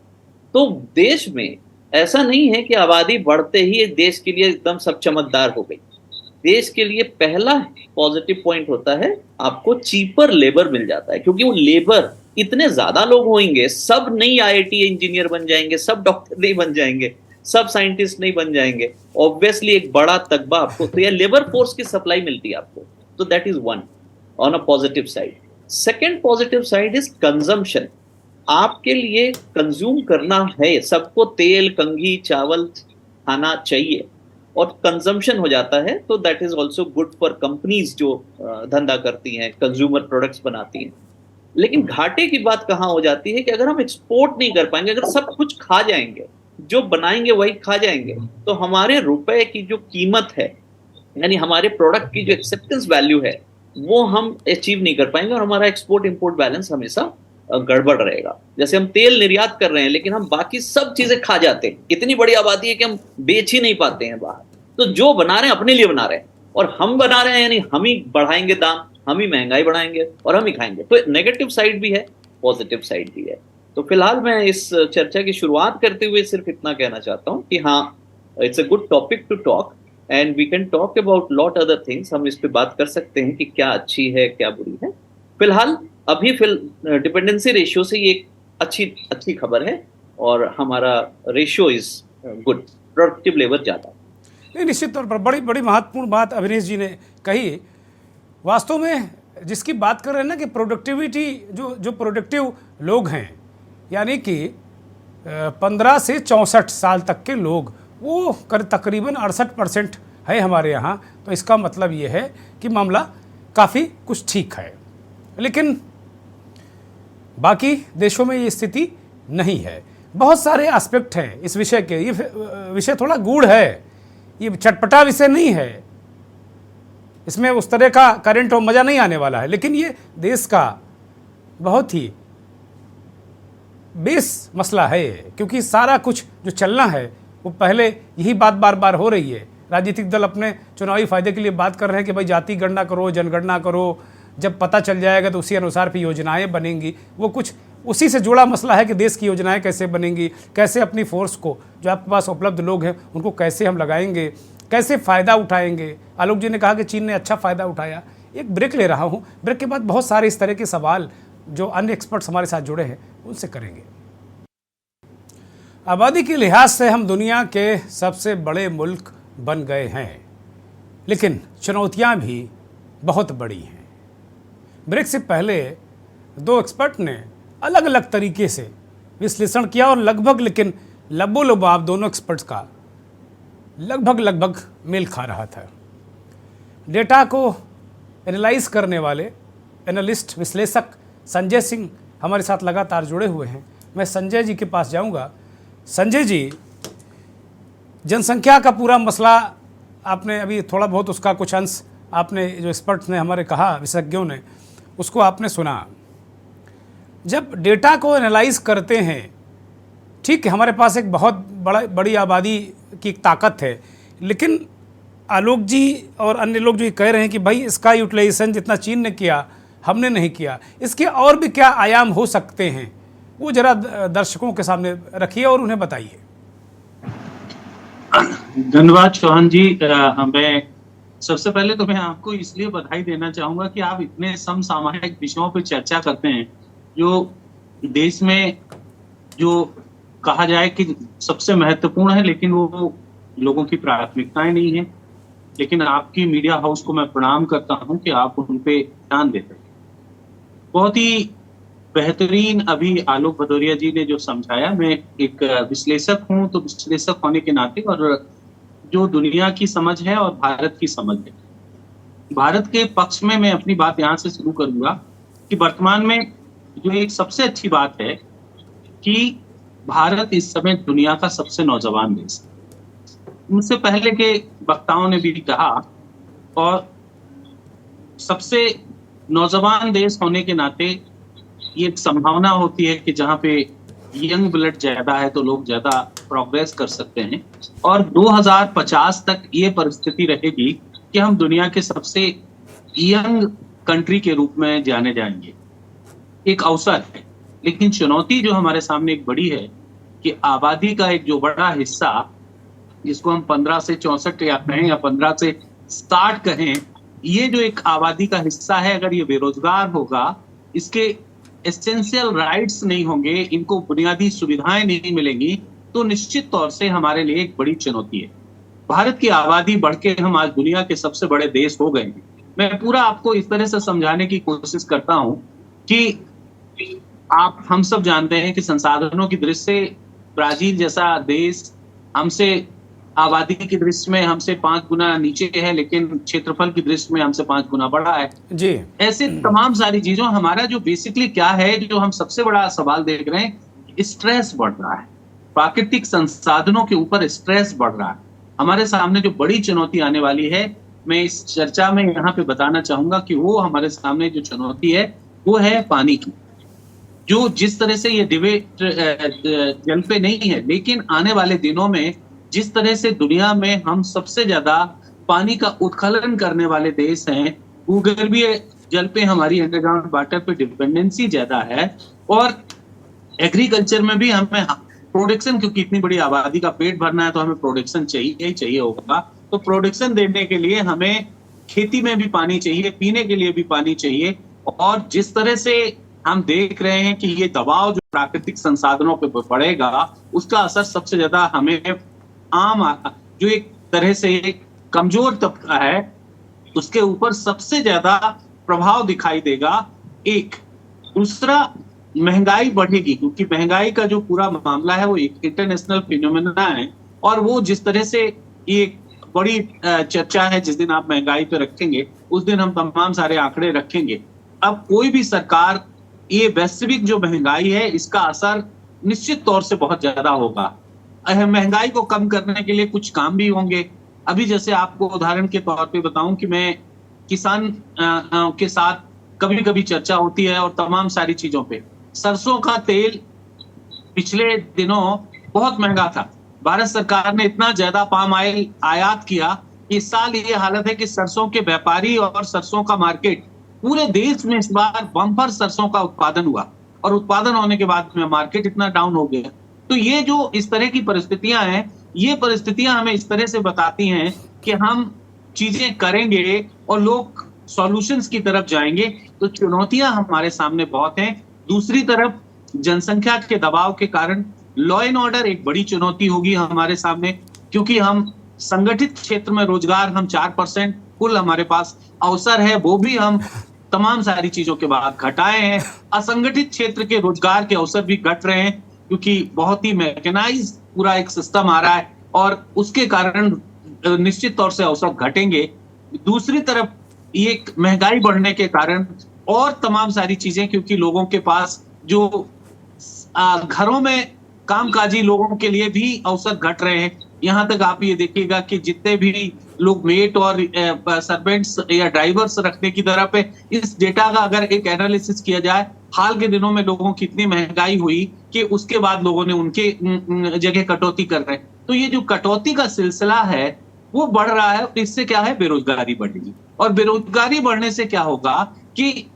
तो देश में ऐसा नहीं है कि आबादी बढ़ते ही देश के लिए एकदम सब चमकदार हो गई। देश के लिए पहला पॉजिटिव पॉइंट होता है आपको चीपर लेबर मिल जाता है, क्योंकि वो लेबर इतने ज्यादा लोग होंगे, सब नई आईआईटी इंजीनियर बन जाएंगे, सब डॉक्टर नहीं बन जाएंगे, सब साइंटिस्ट नहीं बन जाएंगे, ऑब्वियसली एक बड़ा तकबा आपको, तो यह लेबर फोर्स की सप्लाई मिलती है आपको। तो that is one on a positive side. Second positive side is consumption. आपके लिए कंज्यूम करना है, सबको तेल, कंघी, चावल खाना चाहिए और कंजम्पशन हो जाता है, तो that is also good for companies जो धंधा करती हैं, कंज्यूमर प्रोडक्ट्स बनाती हैं। लेकिन घाटे की बात कहाँ हो जाती है कि अगर हम एक्सपोर्ट नहीं कर पाएंगे, अगर सब कुछ खा जाएंगे, जो बनाएंगे वही खा जाएंगे, तो हमारे रुपए की जो कीमत है, यानी हमारे प्रोडक्ट की जो एक्सेप्टेंस वैल्यू है, वो हम अचीव नहीं कर पाएंगे और हमारा एक्सपोर्ट इंपोर्ट बैलेंस हमेशा गड़बड़ रहेगा। जैसे हम तेल निर्यात कर रहे हैं लेकिन हम बाकी सब चीजें खा जाते हैं, इतनी बड़ी आबादी है कि हम बेच ही नहीं पाते हैं बाहर। तो जो बना रहे हैं अपने लिए बना रहे हैं, और हम बना रहे हैं यानी हम ही बढ़ाएंगे दाम, हम ही महंगाई बढ़ाएंगे और हम ही खाएंगे। तो नेगेटिव साइड भी है, पॉजिटिव साइड भी है। तो फिलहाल मैं इस चर्चा की शुरुआत करते हुए सिर्फ इतना कहना चाहता हूँ कि हाँ, it's a good topic to talk and we can talk about lot other things. हम इस पे बात कर सकते हैं कि क्या अच्छी है क्या बुरी है। फिलहाल अभी डिपेंडेंसी रेशियो से ये एक अच्छी अच्छी खबर है और हमारा ratio is good, productive level ज्यादा। नहीं, निश्चित तौर पर बड़ी बड़ी महत्वपूर्ण बात अविनेश जी ने कही। वास्तव में जिसकी बात कर रहे हैं ना कि प्रोडक्टिविटी, जो प्रोडक्टिव लोग हैं, यानी कि 15 से 64 साल तक के लोग, वो तकरीबन 68% है हमारे यहाँ। तो इसका मतलब ये है कि मामला काफ़ी कुछ ठीक है, लेकिन बाकी देशों में ये स्थिति नहीं है। बहुत सारे एस्पेक्ट हैं इस विषय के। ये विषय थोड़ा गूढ़ है, ये चटपटा विषय नहीं है, इसमें उस तरह का करंट और मज़ा नहीं आने वाला है, लेकिन ये देश का बहुत ही बेस मसला है, क्योंकि सारा कुछ जो चलना है वो पहले यही बात बार बार हो रही है। राजनीतिक दल अपने चुनावी फायदे के लिए बात कर रहे हैं कि भाई जाति गणना करो, जनगणना करो, जब पता चल जाएगा तो उसी अनुसार फिर योजनाएं बनेंगी। वो कुछ उसी से जुड़ा मसला है कि देश की योजनाएं कैसे बनेंगी, कैसे अपनी फोर्स को, जो आपके पास उपलब्ध लोग हैं उनको कैसे हम लगाएंगे, कैसे फ़ायदा उठाएंगे। आलोक जी ने कहा कि चीन ने अच्छा फ़ायदा उठाया। एक ब्रेक ले रहा हूँ, ब्रेक के बाद बहुत सारे इस तरह के सवाल जो अन्य एक्सपर्ट्स हमारे साथ जुड़े हैं उनसे करेंगे। आबादी के लिहाज से हम दुनिया के सबसे बड़े मुल्क बन गए हैं, लेकिन चुनौतियाँ भी बहुत बड़ी हैं। ब्रेक से पहले दो एक्सपर्ट ने अलग अलग तरीके से विश्लेषण किया और लेकिन लबोलबाब दोनों एक्सपर्ट्स का लगभग मेल खा रहा था। डेटा को एनालाइज करने वाले एनालिस्ट विश्लेषक संजय सिंह हमारे साथ लगातार जुड़े हुए हैं। मैं संजय जी के पास जाऊंगा। संजय जी, जनसंख्या का पूरा मसला आपने अभी थोड़ा बहुत उसका कुछ अंश आपने, जो एक्सपर्ट्स ने हमारे कहा, विशेषज्ञों ने, उसको आपने सुना। जब डेटा को एनालाइज करते हैं, ठीक है, हमारे पास एक बहुत बड़ी आबादी की ताकत है, लेकिन आलोक जी और अन्य लोग जो ये कह रहे हैं कि भाई इसका यूटिलाइजेशन जितना चीन ने किया हमने नहीं किया, इसके और भी क्या आयाम हो सकते हैं, वो जरा दर्शकों के सामने रखिए और उन्हें बताइए। धन्यवाद चौहान जी। मैं सबसे पहले तो मैं आपको इसलिए बधाई देना चाहूंगा कि आप इतने समसामयिक विषयों पर चर्चा करते हैं जो देश में जो कहा जाए कि सबसे महत्वपूर्ण है, लेकिन वो लोगों की प्राथमिकताएं नहीं है। लेकिन आपकी मीडिया हाउस को मैं प्रणाम करता हूं कि आप उन पे ध्यान देते हैं। बहुत ही बेहतरीन अभी आलोक भदौरिया जी ने जो समझाया। मैं एक विश्लेषक हूं, तो विश्लेषक होने के नाते और जो दुनिया की समझ है और भारत की समझ है, भारत के पक्ष में मैं अपनी बात यहाँ से शुरू करूंगा कि वर्तमान में जो एक सबसे अच्छी बात है कि भारत इस समय दुनिया का सबसे नौजवान देश है। उनसे पहले के वक्ताओं ने भी कहा, और सबसे नौजवान देश होने के नाते ये एक संभावना होती है कि जहाँ पे यंग ब्लड ज्यादा है तो लोग ज्यादा प्रोग्रेस कर सकते हैं, और 2050 तक ये परिस्थिति रहेगी कि हम दुनिया के सबसे यंग कंट्री के रूप में जाने जाएंगे। एक अवसर है, लेकिन चुनौती जो हमारे सामने एक बड़ी है कि आबादी का एक जो बड़ा हिस्सा, जिसको हम 15 से 64 या कहें या 15 से 60 कहें, ये जो एक आबादी का हिस्सा है, अगर ये बेरोजगार होगा, इसके एसेंशियल राइट्स नहीं होंगे, इनको बुनियादी सुविधाएं नहीं मिलेंगी, तो निश्चित तौर से हमारे लिए एक बड़ी चुनौती है। भारत की आबादी बढ़ के हम आज दुनिया के सबसे बड़े देश हो गए हैं। मैं पूरा आपको इस तरह से समझाने की कोशिश करता हूं कि हम सब जानते हैं कि संसाधनों की दृष्टि से ब्राजील जैसा देश हमसे आबादी की दृष्टि में हमसे 5 गुना नीचे है, लेकिन क्षेत्रफल की दृष्टि में हमसे 5 गुना बड़ा है जी। ऐसे तमाम सारी चीजों, हमारा जो बेसिकली क्या है, जो हम सबसे बड़ा सवाल देख रहे हैं, स्ट्रेस बढ़ रहा है। प्राकृतिक संसाधनों के ऊपर स्ट्रेस बढ़ रहा है। हमारे सामने जो बड़ी चुनौती आने वाली है, मैं इस चर्चा में यहाँ पे बताना चाहूंगा कि वो हमारे सामने जो चुनौती है वो है पानी की। जो जिस तरह से ये डिबेट जल पे नहीं है, लेकिन आने वाले दिनों में जिस तरह से दुनिया में हम सबसे ज्यादा पानी का उत्खनन करने वाले देश हैं, भूगर्भीय जल पे हमारी अंडरग्राउंड वाटर पे डिपेंडेंसी ज्यादा है, और एग्रीकल्चर में भी हमें प्रोडक्शन, क्योंकि इतनी बड़ी आबादी का पेट भरना है तो हमें प्रोडक्शन चाहिए ही चाहिए होगा। तो प्रोडक्शन देने के लिए हमें खेती में भी पानी चाहिए, पीने के लिए भी पानी चाहिए। और जिस तरह से हम देख रहे हैं कि ये दबाव जो प्राकृतिक संसाधनों पे पड़ेगा, उसका असर सबसे ज्यादा हमें जो एक तरह से कमजोर तबका है उसके ऊपर सबसे ज्यादा प्रभाव दिखाई देगा। एक दूसरा, महंगाई बढ़ेगी, क्योंकि महंगाई का जो पूरा मामला है वो एक इंटरनेशनल फिनोमेना है। और वो जिस तरह से ये बड़ी चर्चा है, जिस दिन आप महंगाई पे रखेंगे उस दिन हम तमाम सारे आंकड़े रखेंगे। अब कोई भी सरकार, ये वैश्विक जो महंगाई है इसका असर निश्चित तौर से बहुत ज्यादा होगा। महंगाई को कम करने के लिए कुछ काम भी होंगे। अभी जैसे आपको उदाहरण के तौर पे बताऊं कि मैं किसान के साथ कभी कभी चर्चा होती है और तमाम सारी चीजों पे। सरसों का तेल पिछले दिनों बहुत महंगा था, भारत सरकार ने इतना ज्यादा पाम ऑयल आयात किया कि इस साल ये हालत है कि सरसों के व्यापारी और सरसों का मार्केट पूरे देश में इस बार बम्पर सरसों का उत्पादन हुआ, और उत्पादन होने के बाद में मार्केट इतना डाउन हो गया। तो ये जो इस तरह की परिस्थितियां हैं, ये परिस्थितियां हमें इस तरह से बताती हैं कि हम चीजें करेंगे और लोग सॉल्यूशंस की तरफ जाएंगे। तो चुनौतियां हमारे सामने बहुत हैं। दूसरी तरफ जनसंख्या के दबाव के कारण लॉ एंड ऑर्डर एक बड़ी चुनौती होगी हमारे सामने, क्योंकि हम संगठित क्षेत्र में रोजगार हम 4% कुल हमारे पास अवसर है, वो भी हम तमाम सारी चीजों के बाद घटाए हैं। असंगठित क्षेत्र के रोजगार के अवसर भी घट रहे हैं, क्योंकि बहुत ही मैकेनाइज पूरा एक सिस्टम आ रहा है और उसके कारण निश्चित तौर से अवसर घटेंगे। दूसरी तरफ ये महंगाई बढ़ने के कारण और तमाम सारी चीजें, क्योंकि लोगों के पास जो घरों में कामकाजी लोगों के लिए भी अवसर घट रहे हैं। यहाँ तक आप ये देखिएगा कि जितने भी लोग मेट और सर्वेंट्स या ड्राइवर्स रखने की तरफ है, इस डेटा का अगर एक एनालिसिस किया जाए, हाल के दिनों में लोगों की इतनी महंगाई हुई कि उसके बाद लोगों ने उनके जगह कटौती कर रहे हैं। तो ये जो कटौती का सिलसिला है वो बढ़ रहा है। इससे क्या है, बेरोजगारी बढ़ेगी, और बेरोजगारी बढ़ने से क्या होगा कि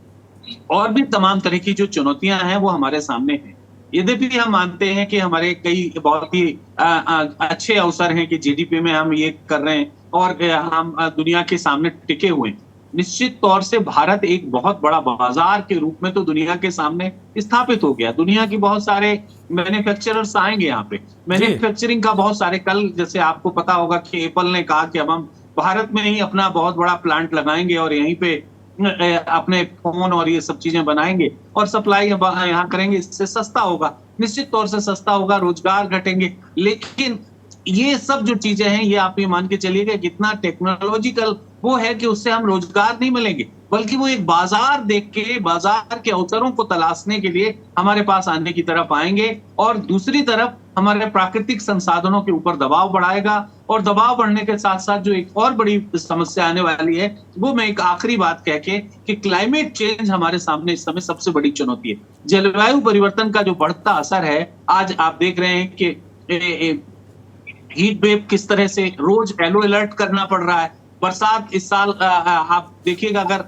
और भी तमाम तरह की जो चुनौतियां हैं वो हमारे सामने हैं। यद्यपि हम मानते हैं कि हमारे कई बहुत ही अच्छे अवसर हैं कि जीडीपी में हम ये कर रहे हैं और हम दुनिया के सामने टिके हुए हैं। निश्चित तौर से भारत एक बहुत बड़ा बाजार के रूप में तो दुनिया के सामने स्थापित हो गया। दुनिया की बहुत सारे मैन्युफैक्चरर्स आएंगे यहाँ पे, मैन्युफैक्चरिंग का बहुत सारे, कल जैसे आपको पता होगा कि एप्पल ने कहा कि अब हम भारत में ही अपना बहुत बड़ा प्लांट लगाएंगे और यहीं पे अपने फोन और ये सब चीजें बनाएंगे और सप्लाई यहाँ करेंगे। इससे सस्ता होगा, निश्चित तौर से सस्ता होगा, रोजगार घटेंगे। लेकिन ये सब जो चीजें हैं, ये आप ये मान के चलिएगा कितना टेक्नोलॉजिकल वो है कि उससे हम रोजगार नहीं मिलेंगे, बल्कि वो एक बाजार देख के, बाजार के अवसरों को तलाशने के लिए हमारे पास आने की तरफ आएंगे। और दूसरी तरफ हमारे प्राकृतिक संसाधनों के ऊपर दबाव बढ़ाएगा, और दबाव बढ़ने के साथ साथ जो एक और बड़ी समस्या आने वाली है, वो मैं एक आखिरी बात कह के कि क्लाइमेट चेंज हमारे सामने इस समय सबसे बड़ी चुनौती है। जलवायु परिवर्तन का जो बढ़ता असर है, आज आप देख रहे हैं कि हीट वेव किस तरह से रोज येलो अलर्ट करना पड़ रहा है। बरसात इस साल आप देखिएगा, अगर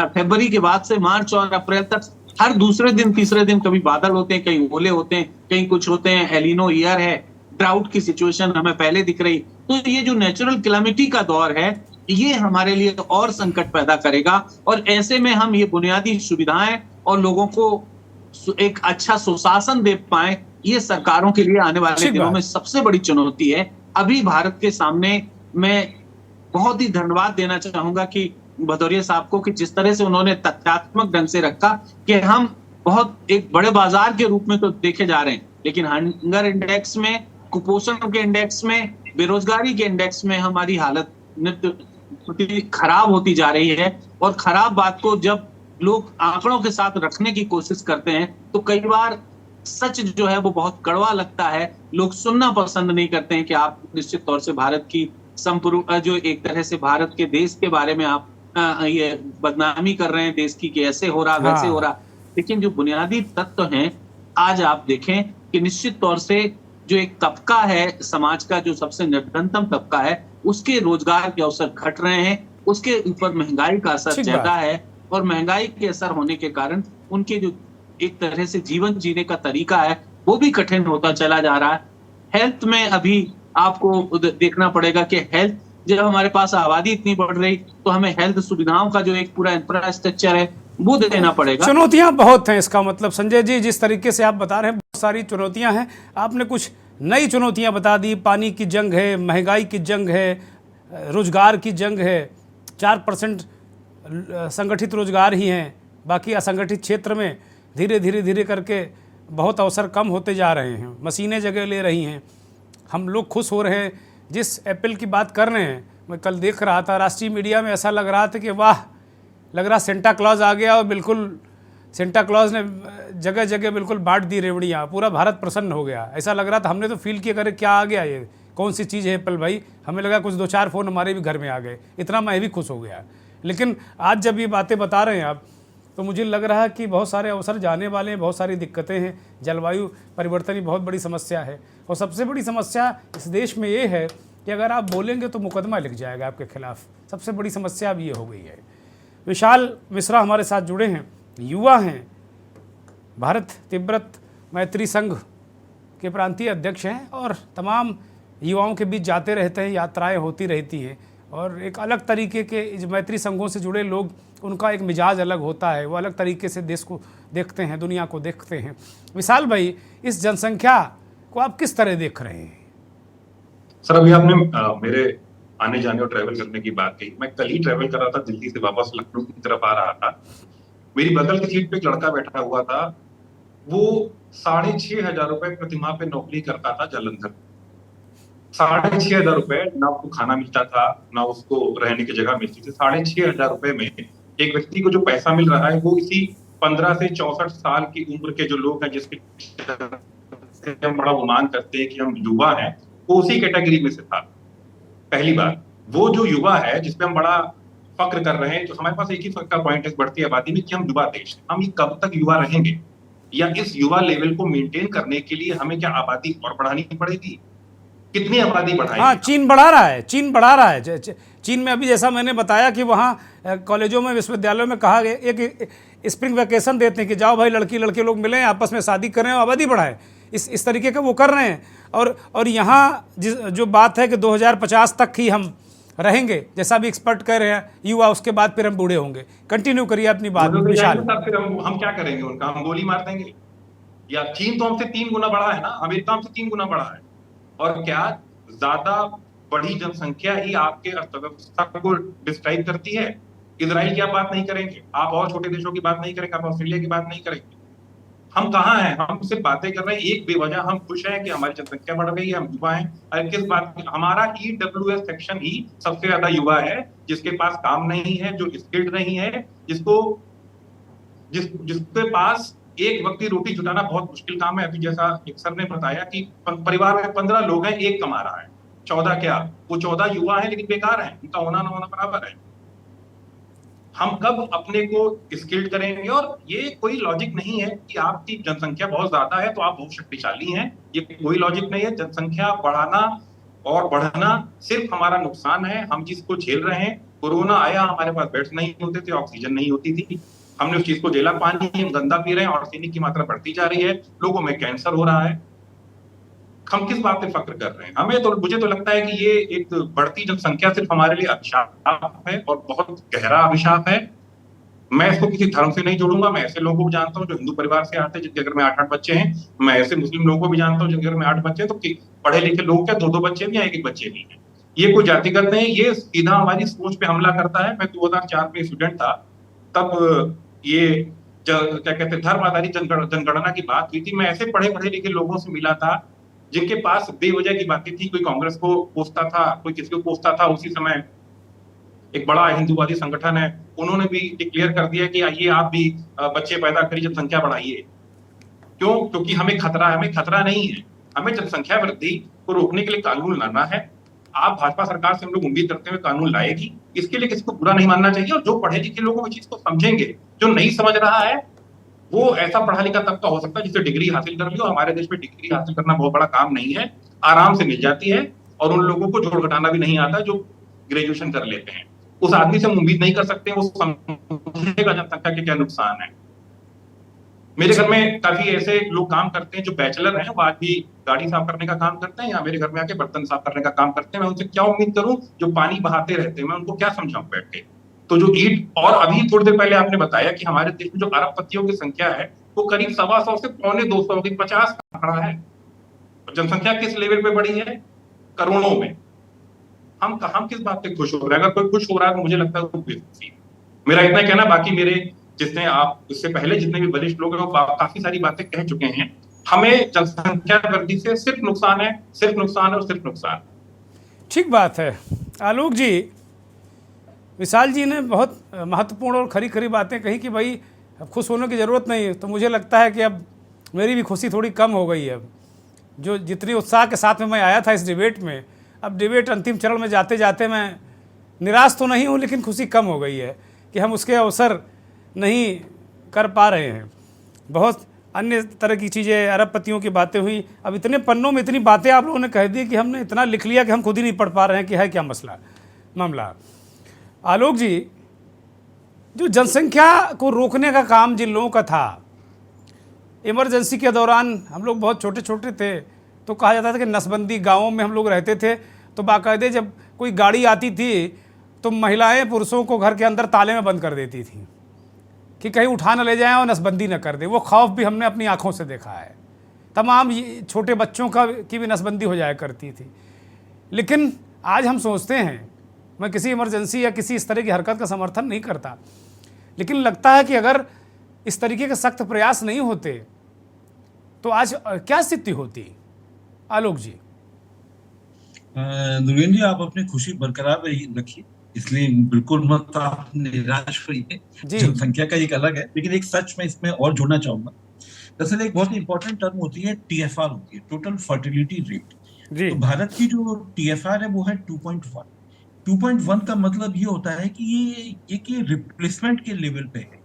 फरवरी के बाद से मार्च और अप्रैल तक हर दूसरे दिन तीसरे दिन कभी बादल होते हैं, कहीं ओले होते हैं, कहीं कुछ होते हैं। एलिनो ईयर है, ड्राउट की सिचुएशन हमें पहले दिख रही। तो ये जो नेचुरल कैलामिटी का दौर है, ये हमारे लिए और संकट पैदा करेगा। और ऐसे में हम ये बुनियादी सुविधाएं और लोगों को एक अच्छा सुशासन दे पाए, ये सरकारों के लिए आने वाले दिनों में सबसे बड़ी चुनौती है। अभी भारत के सामने मैं बहुत ही धन्यवाद देना चाहूंगा कि भदौरिया साहब को, कि जिस तरह से उन्होंने तथ्यात्मक ढंग से रखा कि हम बहुत एक बड़े बाजार के रूप में तो देखे जा रहे हैं, लेकिन हंगर इंडेक्स में, कुपोषण के इंडेक्स में, बेरोजगारी के इंडेक्स में हमारी हालत खराब होती जा रही है। और खराब बात को जब लोग आंकड़ों के साथ रखने की कोशिश करते हैं तो कई बार सच जो है वो बहुत कड़वा लगता है। लोग सुनना पसंद नहीं करते हैं कि आप निश्चित तौर से भारत की जो एक तरह से भारत के देश के बारे में आप ये बदनामी कर रहे हैं देश की, कि ऐसे हो रहा वैसे हो रहा। लेकिन जो बुनियादी तत्व हैं, आज आप देखें कि निश्चित तौर से जो एक तबका है समाज का, जो सबसे निर्धनतम तबका है, उसके रोजगार के अवसर घट रहे हैं, उसके ऊपर महंगाई का असर ज्यादा है, और महंगाई के असर होने के कारण उनके जो एक तरह से जीवन जीने का तरीका है वो भी कठिन होता चला जा रहा है। हेल्थ में अभी आपको देखना पड़ेगा कि हेल्थ, जब हमारे पास आबादी इतनी बढ़ रही तो हमें हेल्थ सुविधाओं का जो एक पूरा इंफ्रास्ट्रक्चर है वो देना पड़ेगा। चुनौतियां बहुत हैं, इसका मतलब संजय जी जिस तरीके से आप बता रहे हैं बहुत सारी चुनौतियां हैं। आपने कुछ नई चुनौतियां बता दी, पानी की जंग है, महंगाई की जंग है, रोजगार की जंग है। 4% संगठित रोजगार ही हैं, बाकी असंगठित क्षेत्र में धीरे धीरे करके बहुत अवसर कम होते जा रहे हैं, मशीनें जगह ले रही हैं। हम लोग खुश हो रहे हैं जिस एप्पल की बात कर रहे हैं। मैं कल देख रहा था राष्ट्रीय मीडिया में, ऐसा लग रहा था कि वाह, लग रहा सेंटा क्लॉज आ गया और बिल्कुल सेंटा क्लॉज ने जगह जगह बिल्कुल बांट दी रेवड़ियाँ, पूरा भारत प्रसन्न हो गया। ऐसा लग रहा था, हमने तो फील किया करे क्या आ गया, ये कौन सी चीज़ है एप्पल भाई। हमें लगा कुछ 2-4 फ़ोन हमारे भी घर में आ गए, इतना मैं भी खुश हो गया। लेकिन आज जब ये बातें बता रहे हैं आप, तो मुझे लग रहा है कि बहुत सारे अवसर जाने वाले हैं, बहुत सारी दिक्कतें हैं। जलवायु परिवर्तन ही बहुत बड़ी समस्या है, और सबसे बड़ी समस्या इस देश में ये है कि अगर आप बोलेंगे तो मुकदमा लिख जाएगा आपके खिलाफ। सबसे बड़ी समस्या अब ये हो गई है। विशाल मिश्रा हमारे साथ जुड़े हैं, युवा हैं, भारत तिब्बत मैत्री संघ के प्रांतीय अध्यक्ष हैं और तमाम युवाओं के बीच जाते रहते हैं, यात्राएं होती रहती हैं। और एक अलग तरीके के मैत्री संघों से जुड़े लोग, उनका एक मिजाज अलग होता है, वो अलग तरीके से देश को देखते हैं, दुनिया को देखते हैं। विशाल भाई, इस जनसंख्या को आप किस तरह देख रहे हैं? सर, अभी आपने मेरे आने जाने और ट्रैवल करने की बात कही। मैं कल ही ट्रैवल कर रहा था, दिल्ली से वापस लखनऊ की तरफ आ रहा था। मेरी बगल की सीट पे एक लड़का बैठा हुआ था, वो 6,500 रुपए प्रतिमाह पे नौकरी करता था जालंधर। 6,500 रुपए, ना उसको खाना मिलता था, ना उसको रहने की जगह मिलती थी। 6,500 रुपए में एक व्यक्ति को जो पैसा मिल रहा है, वो इसी 15 से 64 साल की उम्र के जो लोग हैं, जिसके हम बड़ा गुमान करते हैं कि हम युवा हैं, वो उसी कैटेगरी में से था। पहली बात, वो जो युवा है जिसपे हम बड़ा फक्र कर रहे हैं, तो हमारे पास एक ही फक्र का पॉइंट है बढ़ती आबादी में कि हम युवा देश हैं। हम ये कब तक युवा रहेंगे, या इस युवा लेवल को मेंटेन करने के लिए हमें क्या आबादी और बढ़ानी पड़ेगी? कितनी आबादी बढ़ाएगी? हाँ, चीन बढ़ा रहा है, चीन बढ़ा रहा है। चीन में अभी जैसा मैंने बताया कि वहाँ कॉलेजों में, विश्वविद्यालयों में कहा गया एक स्प्रिंग वैकेशन देते हैं कि जाओ भाई, लड़की लड़के लोग मिलें, आपस में शादी करें और आबादी बढ़ाएं। इस तरीके का वो कर रहे हैं। और यहाँ जो बात है कि 2050 तक ही हम रहेंगे, जैसा भी एक्सपर्ट कह रहे हैं, युवा, उसके बाद फिर हम बूढ़े होंगे। कंटिन्यू करिए अपनी बात विशाल। फिर हम क्या करेंगे उनका? हम गोली मार देंगे? या चीन तो हमसे 3 गुना बड़ा है ना, अमेरिका हमसे 3 गुना बड़ा है। और क्या ज्यादा बड़ी जनसंख्या ही आपके अर्थव्यवस्था को डिस्ट्राइब करती है? इजराइल की आप बात नहीं करेंगे, आप और छोटे देशों की बात नहीं करेंगे, आप ऑस्ट्रेलिया की बात नहीं करेंगे। हम कहाँ हैं? हम सिर्फ बातें कर रहे हैं एक बेवजह। हम खुश हैं कि हमारी जनसंख्या बढ़ गई है, हम युवा हैं। और किस बात की? हमारा EWS सेक्शन ही सबसे ज्यादा युवा है, जिसके पास काम नहीं है, जो स्किल्ड नहीं है, जिसके पास एक वक्त की रोटी जुटाना बहुत मुश्किल काम है। अभी जैसा एक सर ने बताया कि परिवार में 15 लोग हैं, एक कमा रहा है, 14 क्या, वो 14 युवा है लेकिन बेकार है, उनका होना ना होना बराबर है। हम कब अपने को स्किल्ड करेंगे? और ये कोई लॉजिक नहीं है कि आपकी जनसंख्या बहुत ज्यादा है तो आप बहुत शक्तिशाली हैं, ये कोई लॉजिक नहीं है। जनसंख्या बढ़ाना और बढ़ना सिर्फ हमारा नुकसान है। हम जिसको झेल रहे हैं, कोरोना आया, हमारे पास बेड्स नहीं होते थे, ऑक्सीजन नहीं होती थी, हमने उस चीज को झेला। पानी हम गंदा पी रहे हैं, आर्सेनिक की मात्रा बढ़ती जा रही है, लोगों में कैंसर हो रहा है। हम किस बात पे फक्र कर रहे हैं? मुझे तो लगता है कि ये एक बढ़ती जनसंख्या सिर्फ हमारे लिए अभिशाप है, और बहुत गहरा अभिशाप है। मैं इसको किसी धर्म से नहीं जोड़ूंगा। मैं ऐसे लोगों को जानता हूँ जो हिंदू परिवार से आते हैं, जिनके घर में 8-8 बच्चे हैं। मैं ऐसे मुस्लिम लोगों को भी जानता हूँ जिनके घर में 8 बच्चे हैं। तो पढ़े लिखे लोग क्या 2-2 बच्चे भी या 1-1 बच्चे भी हैं? ये कोई जातिगत नहीं, ये सीधा हमारी सोच पे हमला करता है। मैं 2004 में स्टूडेंट था, तब ये क्या कहते, धर्म आधारित जनगणना की बात हुई थी। मैं ऐसे पढ़े लिखे लोगों से मिला था जिनके पास बेवजह की बातें थी। कोई कांग्रेस को कोसता था, कोई किसी को कोसता था। उसी समय एक बड़ा हिंदूवादी संगठन है, उन्होंने भी डिक्लेयर कर दिया कि आइए आप भी बच्चे पैदा करिए, जनसंख्या बढ़ाइए। क्यों? क्योंकि हमें खतरा है। हमें खतरा नहीं है, हमें जनसंख्या वृद्धि को रोकने के लिए कानून लाना है। आप भाजपा सरकार से हम लोग उम्मीद करते हुए कानून लाएगी, इसके लिए किसी को बुरा नहीं मानना चाहिए। और जो पढ़े लिखे लोग वो चीज को समझेंगे, जो नहीं समझ रहा है वो ऐसा पढ़ा लिखा तबका हो सकता है जिससे डिग्री हासिल कर लियो। हमारे देश में डिग्री हासिल करना बहुत बड़ा काम नहीं है, आराम से मिल जाती है। और उन लोगों को जोड़ घटाना भी नहीं आता जो ग्रेजुएशन कर लेते हैं। उस आदमी से हम उम्मीद नहीं कर सकते वो समझेगा जनसंख्या के क्या नुकसान है। मेरे घर में काफी ऐसे लोग काम करते हैं जो बैचलर हैं, वो आज भी गाड़ी साफ करने का काम करते हैं या मेरे घर में आके बर्तन साफ करने का काम करते हैं। मैं उनसे क्या उम्मीद करूं, जो पानी बहाते रहते हैं, मैं उनको क्या समझाऊं बैठ के। तो जो ईट, और अभी थोड़ी देर पहले आपने बताया कि हमारे देश में जो अरबपतियों की संख्या है वो करीब 125 से 250 की 50 खड़ा है। जनसंख्या किस लेवल पे बढ़ी है? करोड़ों में। हम किस बात पे खुश हो रहे हैं? अगर कोई खुश हो रहा है तो मुझे लगता है वो बेवकूफी है। मेरा इतना कहना, बाकी मेरे जितने आप इससे पहले जितने भी वरिष्ठ लोग हैं वो काफी सारी बातें कह चुके हैं। हमें जनसंख्या वृद्धि से सिर्फ नुकसान है, सिर्फ नुकसान और सिर्फ नुकसान। ठीक बात है आलोक जी। विशाल जी ने बहुत महत्वपूर्ण और खरी खरी बातें कही कि भाई अब खुश होने की ज़रूरत नहीं है। तो मुझे लगता है कि अब मेरी भी खुशी थोड़ी कम हो गई है। जो जितनी उत्साह के साथ में मैं आया था इस डिबेट में, अब डिबेट अंतिम चरण में जाते जाते मैं निराश तो नहीं हूँ, लेकिन खुशी कम हो गई है कि हम उसके अवसर नहीं कर पा रहे हैं। बहुत अन्य तरह की चीज़ें, अरबपतियों की बातें हुई। अब इतने पन्नों में इतनी बातें आप लोगों ने कह दी कि हमने इतना लिख लिया कि हम खुद ही नहीं पढ़ पा रहे हैं कि है क्या मामला। आलोक जी, जो जनसंख्या को रोकने का काम जिन लोगों का था, इमरजेंसी के दौरान हम लोग बहुत छोटे छोटे थे तो कहा जाता था कि नसबंदी, गाँवों में हम लोग रहते थे तो बाकायदे जब कोई गाड़ी आती थी तो महिलाएं पुरुषों को घर के अंदर ताले में बंद कर देती थी कि कहीं उठा न ले जाएं और नसबंदी न कर दे। वो खौफ भी हमने अपनी आंखों से देखा है। तमाम छोटे बच्चों की भी नसबंदी हो जाया करती थी। लेकिन आज हम सोचते हैं, मैं किसी इमरजेंसी या किसी इस तरह की हरकत का समर्थन नहीं करता, लेकिन लगता है कि अगर इस तरीके के सख्त प्रयास नहीं होते तो आज क्या स्थिति होती। आलोक जी। दुर्गेन जी, आप अपनी खुशी बरकरार रखिए, इसलिए बिल्कुल मत आप निराश होइए। जनसंख्या का एक अलग है, लेकिन एक सच में इसमें और जोड़ना चाहूंगा। दरअसल एक बहुत इंपॉर्टेंट टर्म होती है, TFR होती है, टोटल फर्टिलिटी रेट। तो भारत की जो TFR है वो है 2.1। 2.1 का मतलब ये होता है कि ये रिप्लेसमेंट के लेवल पे है,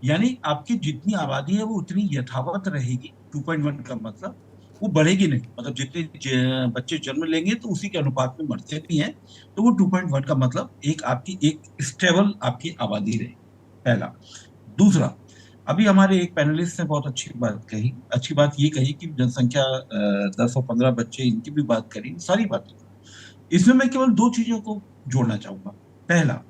यानी आपकी जितनी आबादी है वो उतनी यथावत रहेगी। 2.1 का मतलब वो बढ़ेगी नहीं, मतलब जितने बच्चे जन्म लेंगे तो उसी के अनुपात में मरते भी हैं। तो वो 2.1 का मतलब एक स्टेबल आपकी आबादी रहे, पहला। दूसरा, अभी हमारे एक पैनलिस्ट ने बहुत अच्छी बात ये कही कि जनसंख्या 10 और 15 बच्चे, इनकी भी बात करी, सारी बातें। इसमें मैं केवल 2 चीजों को जोड़ना चाहूंगा। पहला,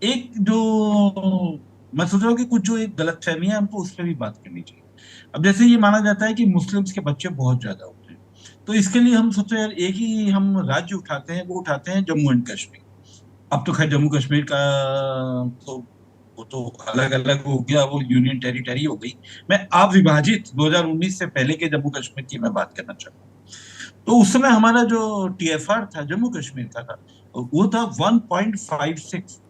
एक जो मैं सोच रहा हूँ कि कुछ जो एक गलतफहमी है हमको उस पर भी बात करनी चाहिए। अब जैसे ये माना जाता है कि मुस्लिम्स के बच्चे बहुत ज्यादा होते हैं, तो इसके लिए हम सोचते हैं यार एक ही हम राज्य उठाते हैं, वो उठाते हैं जम्मू एंड कश्मीर। अब तो खैर जम्मू कश्मीर का तो वो तो अलग अलग हो गया, वो यूनियन टेरिटरी हो गई। मैं आप विभाजित 2019 से पहले के जम्मू कश्मीर की मैं बात करना चाहता हूँ। तो उस समय हमारा जो TFR था जम्मू कश्मीर का था वो था 1.56,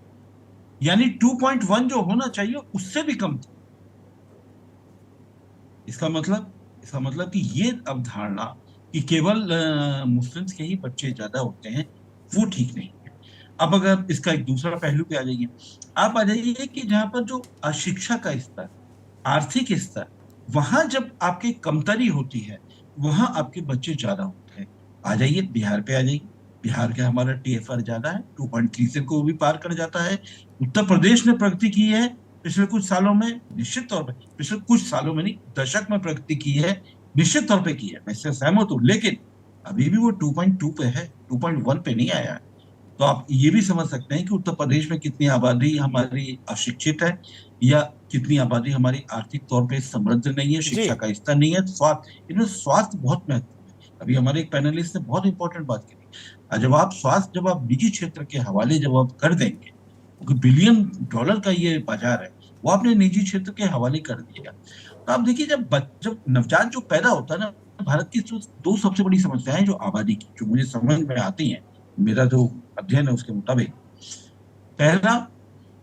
यानी 2.1 जो होना चाहिए उससे भी कम था। इसका मतलब कि ये अवधारणा कि केवल मुस्लिम्स के ही बच्चे ज्यादा होते हैं, वो ठीक नहीं है। अब अगर इसका एक दूसरा पहलू पे आ जाइए, आप आ जाइए कि जहां पर जो अशिक्षा का स्तर, आर्थिक स्तर, वहां जब आपकी कमतरी होती है वहां आपके बच्चे ज्यादा होते हैं। आ जाइए बिहार पे, आ जाइए बिहार का हमारा TFR ज्यादा है, 2.3 को भी पार कर जाता है। उत्तर प्रदेश ने प्रगति की है पिछले कुछ सालों में, निश्चित तौर पे पिछले कुछ सालों में नहीं, दशक में प्रगति की है, निश्चित तौर पे की है, मैं इससे सहमत हूँ। लेकिन अभी भी वो 2.2 पे है, 2.1 पे नहीं आया है। तो आप ये भी समझ सकते हैं कि उत्तर प्रदेश में कितनी आबादी हमारी अशिक्षित है, या कितनी आबादी हमारी आर्थिक तौर पे समृद्ध नहीं है, शिक्षा का स्तर नहीं है, स्वास्थ्य, इनमें स्वास्थ्य बहुत महत्वपूर्ण है। अभी हमारे एक पैनलिस्ट ने बहुत इंपॉर्टेंट बात की, जब आप निजी क्षेत्र के हवाले जब आप कर देंगे, $1 बिलियन का ये बाजार है, वो आपने निजी क्षेत्र के हवाले कर दिया। तो आप देखिए जब नवजात जो पैदा होता है ना, भारत की 2 सबसे बड़ी समस्याएं जो आबादी की, जो मुझे समझ में आती हैं, मेरा जो अध्ययन है उसके मुताबिक, पहला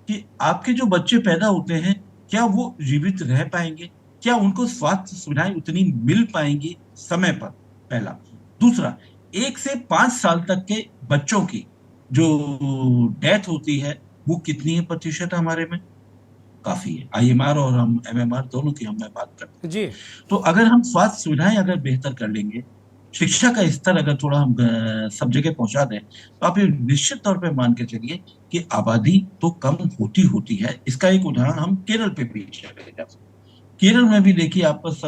कि आपके जो बच्चे पैदा होते हैं क्या वो जीवित रह पाएंगे, क्या उनको स्वास्थ्य सुविधाएं उतनी मिल पाएंगी समय पर, पहला। दूसरा, 1 से 5 साल तक के बच्चों की जो डेथ होती है वो कितनी है प्रतिशत हमारे में, काफी है। IMR और हम MMR दोनों की हम बात करते हैं जी। तो अगर हम स्वास्थ्य सुविधाएं अगर बेहतर कर लेंगे, शिक्षा का स्तर अगर थोड़ा हम सब जगह पहुंचा दें, तो आप ये निश्चित तौर पे मान के चलिए कि आबादी तो कम होती है। इसका एक उदाहरण हम केरल पे भी चले जा सकते। केरल में भी देखिए आपस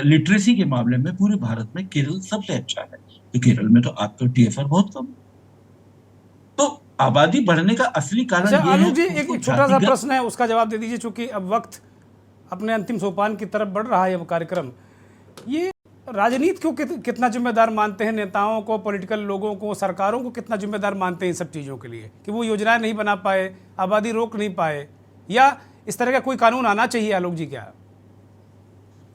लिटरेसी के मामले में पूरे भारत में केरल सबसे अच्छा है। तो केरल में तो आपका TFR बहुत कम। तो आबादी बढ़ने का असली कारण अच्छा ये है आलोक जी, कि एक उसको छोटा सा जातिगत। प्रश्न है, उसका जवाब दे दीजिए, चूंकि अब वक्त अपने अंतिम सोपान की तरफ बढ़ रहा है। ये कार्यक्रम, ये राजनीति को कितना जिम्मेदार मानते हैं, नेताओं को, पॉलिटिकल लोगों को, सरकारों को कितना जिम्मेदार मानते हैं इन सब चीज़ों के लिए कि वो योजनाएं नहीं बना पाए, आबादी रोक नहीं पाए, या इस तरह का कोई कानून आना चाहिए आलोक जी क्या?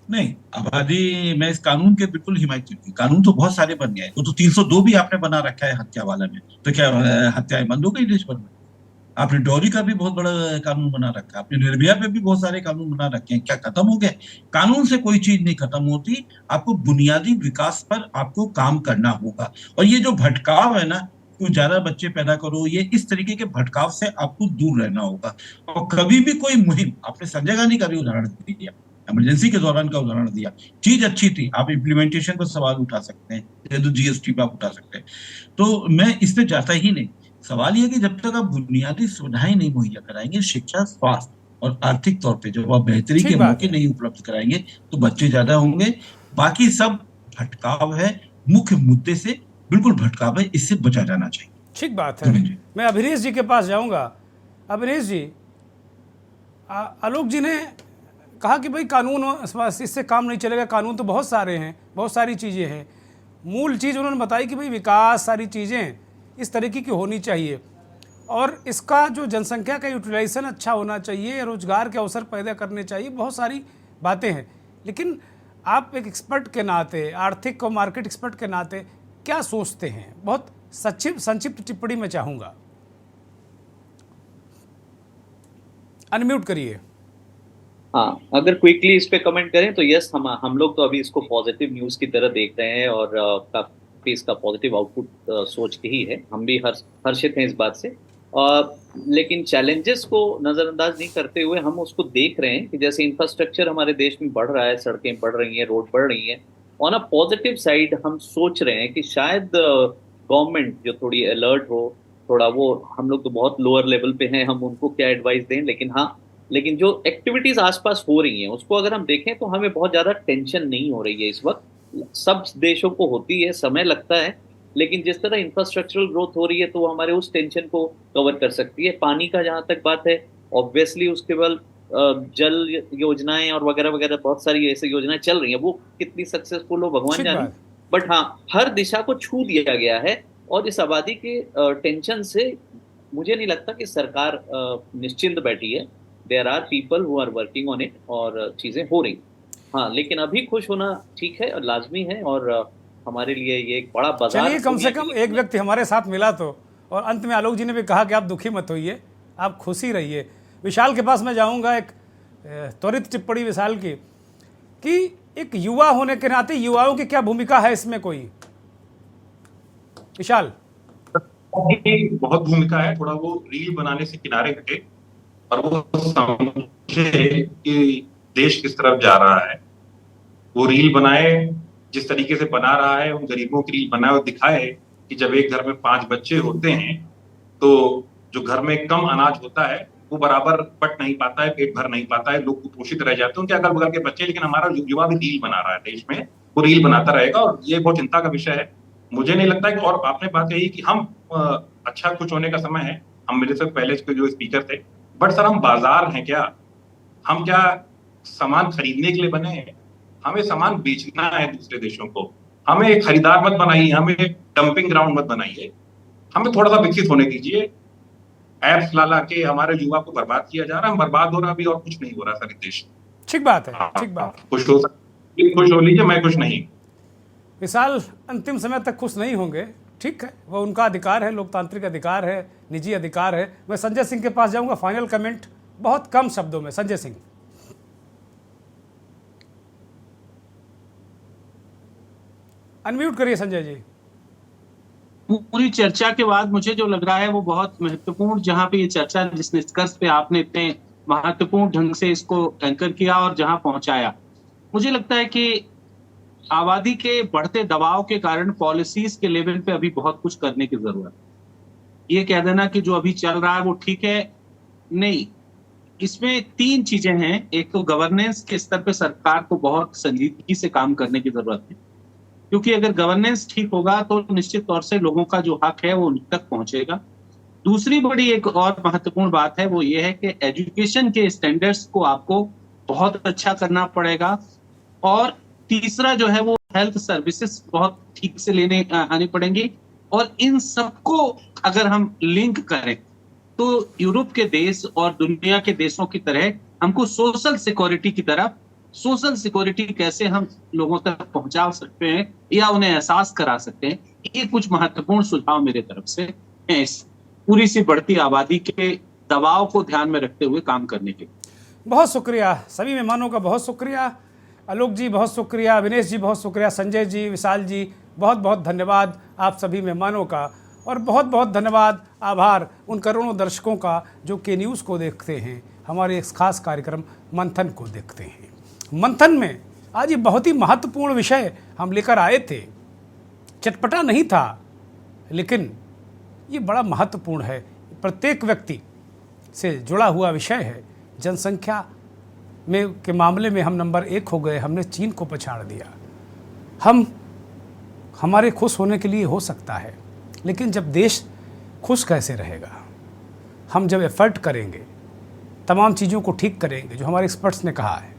नहीं, आबादी, मैं इस कानून के बिल्कुल हिमायती हूँ। कानून तो बहुत सारे बन गए, वो तो 302 भी आपने बना रखा है हत्या वाला में, तो क्या हत्याएं बंद हो गई देश भर में? आपने डॉरी का भी बहुत बड़ा कानून बना रखा है, आपने निर्भया पे भी बहुत सारे कानून बना रखे हैं, क्या खत्म हो गए? कानून से कोई चीज नहीं खत्म होती, आपको बुनियादी विकास पर आपको काम करना होगा। और ये जो भटकाव है ना, तो ज्यादा बच्चे पैदा करो, ये इस तरीके के भटकाव से आपको दूर रहना होगा। और कभी भी कोई मुहिम, आपने संजय गांधी का भी उदाहरण दिया, इमरजेंसी के दौरान का उदाहरण दिया, चीज अच्छी थी, आप इम्प्लीमेंटेशन पर सवाल उठा सकते हैं, GST पे आप उठा सकते हैं, तो मैं इस पे जाता ही नहीं। सवाल यह कि जब तक आप बुनियादी सुविधाएं नहीं मुहैया कराएंगे, शिक्षा, स्वास्थ्य और आर्थिक तौर पे जब आप बेहतरी ठीक के बात मौके है। नहीं उपलब्ध कराएंगे, तो बच्चे ज्यादा होंगे। बाकी सब भटकाव है, मुख्य मुद्दे से बिल्कुल भटकाव है, इससे बचा जाना चाहिए। ठीक बात है। मैं अभिनेश जी के पास जाऊंगा। अभिनेश जी, आलोक जी ने कहा कि भाई कानून इससे काम नहीं चलेगा, कानून तो बहुत सारे हैं, बहुत सारी चीज़ें हैं। मूल चीज़ उन्होंने बताई कि भाई विकास, सारी चीज़ें इस तरीके की होनी चाहिए, और इसका जो जनसंख्या का यूटिलाइजेशन अच्छा होना चाहिए, रोजगार के अवसर पैदा करने चाहिए, बहुत सारी बातें हैं। लेकिन आप एक एक्सपर्ट के नाते, आर्थिक और मार्केट एक्सपर्ट के नाते क्या सोचते हैं? बहुत संक्षिप्त टिप्पणी में चाहूँगा। अनम्यूट करिए। हाँ, अगर क्विकली इस पे कमेंट करें तो यस, हम लोग तो अभी इसको पॉजिटिव न्यूज़ की तरह देख रहे हैं, और काफी इसका पॉजिटिव आउटपुट सोच के ही है। हम भी हर्षित हैं इस बात से। लेकिन चैलेंजेस को नज़रअंदाज नहीं करते हुए हम उसको देख रहे हैं कि जैसे इंफ्रास्ट्रक्चर हमारे देश में बढ़ रहा है, सड़कें बढ़ रही हैं, रोड बढ़ रही हैं। ऑन अ पॉजिटिव साइड हम सोच रहे हैं कि शायद गवर्नमेंट जो थोड़ी अलर्ट हो, थोड़ा वो, हम लोग तो बहुत लोअर लेवल पे हैं, हम उनको क्या एडवाइस दें, लेकिन हाँ, लेकिन जो एक्टिविटीज आसपास हो रही हैं उसको अगर हम देखें तो हमें बहुत ज़्यादा टेंशन नहीं हो रही है इस वक्त। सब देशों को होती है, समय लगता है, लेकिन जिस तरह इंफ्रास्ट्रक्चरल ग्रोथ हो रही है तो वो हमारे उस टेंशन को कवर कर सकती है। पानी का जहाँ तक बात है, ऑब्वियसली उसके बाद जल योजनाएं और वगैरह वगैरह बहुत सारी ऐसी योजनाएं चल रही हैं, वो कितनी सक्सेसफुल हो भगवान ठीक जाने। बात। बट हाँ, हर दिशा को छू दिया गया है, और इस आबादी के टेंशन से मुझे नहीं लगता कि सरकार निश्चिंत बैठी है। There are people who are working on it, और चीजें हो रही। हाँ, लेकिन अभी खुश होना ठीक है और लाजमी है, और हमारे लिए ये एक बड़ा बाजार। चलिए, कम से कम एक व्यक्ति हमारे साथ मिला तो। और अंत में आलोक जी ने भी कहा कि आप दुखी मत होइए, आप खुशी रहिए। विशाल के पास मैं जाऊंगा। एक त्वरित टिप्पणी विशाल की, कि एक युवा होने के नाते युवाओं की क्या भूमिका है इसमें कोई? विशाल। बहुत भूमिका है। थोड़ा वो रील बनाने से किनारे हटे और वो समझे कि देश किस तरफ जा रहा है। वो रील बनाए, जिस तरीके से बना रहा है, उन गरीबों की रील बनाए और दिखाए कि जब एक घर में 5 बच्चे होते हैं तो जो घर में कम अनाज होता है वो बराबर बट नहीं पाता है, पेट भर नहीं पाता है, लोग कुपोषित रह जाते हैं, उनके अगल बगल के बच्चे। लेकिन हमारा युवा भी रील बना रहा है देश में, वो रील बनाता रहेगा, और ये बहुत चिंता का विषय है। मुझे नहीं लगता कि, और आपने बात कही कि हम अच्छा कुछ होने का समय है, हम मेरे से पहले के जो स्पीकर थे, बट सर हम बाजार हैं क्या? हम क्या सामान खरीदने के लिए बने हैं? हमें सामान बेचना है दूसरे देशों को। हमें खरीदार मत बनाइए, हमें डंपिंग ग्राउंड मत बनाइए, हमें थोड़ा सा विकसित होने दीजिए। ऐप्स ला के हमारे युवा को बर्बाद किया जा रहा है, हम बर्बाद हो रहा, अभी और कुछ नहीं हो रहा सर इस देश। ठीक बात है, ठीक बात। खुश हो सकते, खुश हो लीजिए, मैं खुश नहीं। विशाल अंतिम समय तक खुश नहीं होंगे, ठीक है, वो उनका अधिकार है, लोकतांत्रिक अधिकार है, निजी अधिकार है। मैं संजय सिंह के पास जाऊंगा। फाइनल कमेंट बहुत कम शब्दों में, संजय सिंह। अनम्यूट करिए संजय जी। पूरी चर्चा के बाद मुझे जो लग रहा है वो बहुत महत्वपूर्ण, जहां पे ये चर्चा, जिस निष्कर्ष पे आपने इतने महत्वपूर्ण ढंग से इसको एंकर किया और जहां पहुंचाया, मुझे लगता है कि आबादी के बढ़ते दबाव के कारण पॉलिसीज के लेवल पे अभी बहुत कुछ करने की जरूरत है। ये कह देना कि जो अभी चल रहा है वो ठीक है, नहीं। इसमें तीन चीजें हैं। एक तो गवर्नेंस के स्तर पे सरकार को बहुत संजीदगी से काम करने की जरूरत है, क्योंकि अगर गवर्नेंस ठीक होगा तो निश्चित तौर से लोगों का जो हक है वो उन तक पहुंचेगा। दूसरी बड़ी एक और महत्वपूर्ण बात है वो ये है कि एजुकेशन के स्टैंडर्ड्स को आपको बहुत अच्छा करना पड़ेगा। और तीसरा जो है वो हेल्थ सर्विसेज बहुत ठीक से लेने आनी पड़ेंगी। और इन सबको अगर हम लिंक करें तो यूरोप के देश और दुनिया के देशों की तरह हमको सोशल सिक्योरिटी की तरफ, सोशल सिक्योरिटी कैसे हम लोगों तक पहुंचा सकते हैं या उन्हें एहसास करा सकते हैं, ये कुछ महत्वपूर्ण सुझाव मेरे तरफ से हैं इस पूरी सी बढ़ती आबादी के दबाव को ध्यान में रखते हुए काम करने के। बहुत शुक्रिया सभी मेहमानों का, बहुत शुक्रिया आलोक जी, बहुत शुक्रिया विनेश जी, बहुत शुक्रिया संजय जी, विशाल जी, बहुत बहुत धन्यवाद आप सभी मेहमानों का। और बहुत बहुत धन्यवाद, आभार उन करोड़ों दर्शकों का जो के न्यूज़ को देखते हैं, हमारे इस खास कार्यक्रम मंथन को देखते हैं। मंथन में आज ये बहुत ही महत्वपूर्ण विषय हम लेकर आए थे। चटपटा नहीं था, लेकिन ये बड़ा महत्वपूर्ण है, प्रत्येक व्यक्ति से जुड़ा हुआ विषय है। जनसंख्या में के मामले में हम नंबर 1 हो गए, हमने चीन को पछाड़ दिया। हमारे खुश होने के लिए हो सकता है, लेकिन जब देश खुश कैसे रहेगा? हम जब एफर्ट करेंगे, तमाम चीज़ों को ठीक करेंगे जो हमारे एक्सपर्ट्स ने कहा है,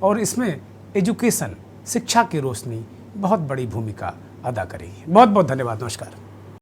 और इसमें एजुकेशन, शिक्षा की रोशनी बहुत बड़ी भूमिका अदा करेगी। बहुत बहुत धन्यवाद, नमस्कार।